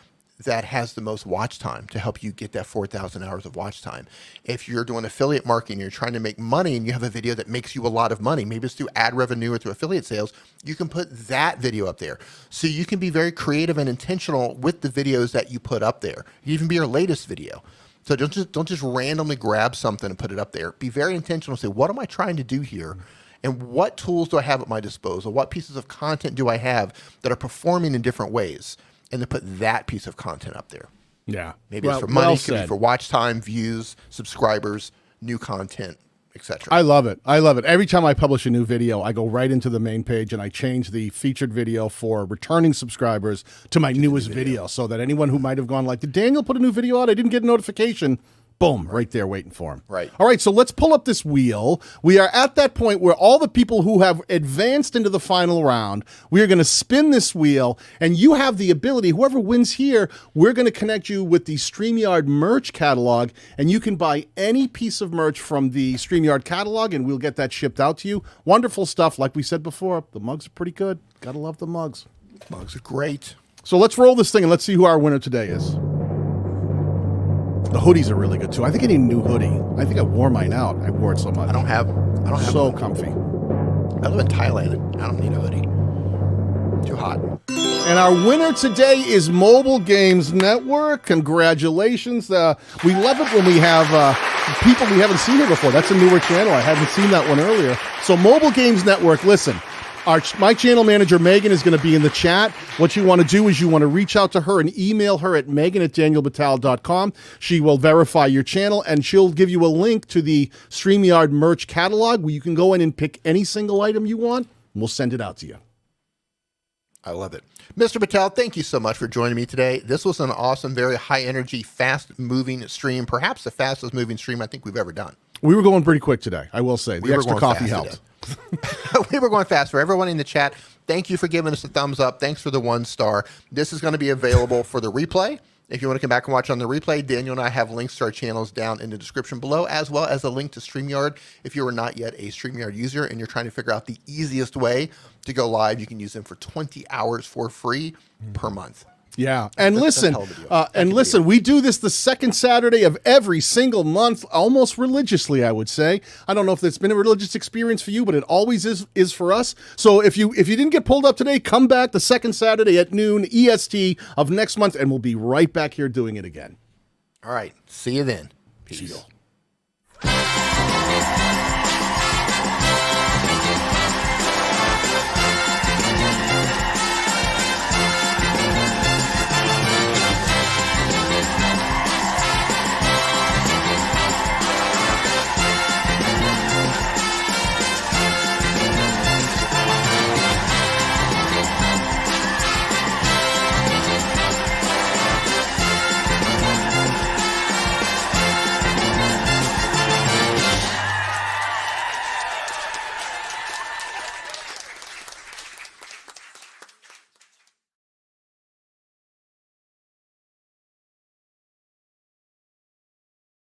that has the most watch time to help you get that 4,000 hours of watch time. If you're doing affiliate marketing, you're trying to make money and you have a video that makes you a lot of money, maybe it's through ad revenue or through affiliate sales, you can put that video up there. So you can be very creative and intentional with the videos that you put up there. You even be your latest video. So don't just randomly grab something and put it up there. Be very intentional and say, what am I trying to do here? And what tools do I have at my disposal? What pieces of content do I have that are performing in different ways? And to put that piece of content up there. Yeah. Maybe it's for money, it could be for watch time, views, subscribers, new content, etc. I love it. I love it. Every time I publish a new video, I go right into the main page and I change the featured video for returning subscribers to my newest video, so that anyone who might have gone like, did Daniel put a new video out? I didn't get a notification. Boom, right there waiting for him. Right. All right, so let's pull up this wheel. We are at that point where all the people who have advanced into the final round, we are going to spin this wheel, and you have the ability, whoever wins here, we're going to connect you with the StreamYard merch catalog, and you can buy any piece of merch from the StreamYard catalog, and we'll get that shipped out to you. Wonderful stuff. Like we said before, the mugs are pretty good. Gotta love the mugs. Mugs are great. So let's roll this thing, and let's see who our winner today is. The hoodies are really good too. I think I need a new hoodie. I think I wore mine out. I wore it so much. I don't have so one. comfy. I live in Thailand. I don't need a hoodie. Too hot. And our winner today is Mobile Games Network. Congratulations. We love it when we have people we haven't seen here before. That's a newer channel. I hadn't seen that one earlier. So Mobile Games Network, listen. My channel manager, Megan, is going to be in the chat. What you want to do is you want to reach out to her and email her at megan@danielbatal.com. She will verify your channel, and she'll give you a link to the Streamyard merch catalog where you can go in and pick any single item you want, and we'll send it out to you. I love it. Mr. Batal, thank you so much for joining me today. This was an awesome, very high-energy, fast-moving stream, perhaps the fastest-moving stream I think we've ever done. We were going pretty quick today, I will say. The extra coffee helped. We were going fast. For everyone in the chat, thank you for giving us a thumbs up. Thanks for the 1 star. This is going to be available for the replay. If you want to come back and watch on the replay, Daniel and I have links to our channels down in the description below, as well as a link to StreamYard. If you are not yet a StreamYard user and you're trying to figure out the easiest way to go live, you can use them for 20 hours for free per month. Yeah, and listen, we do this the second Saturday of every single month, almost religiously, I would say. I don't know if it's been a religious experience for you, but it always is for us. So if you didn't get pulled up today, come back the second Saturday at noon EST of next month, and we'll be right back here doing it again. All right, see you then. Peace.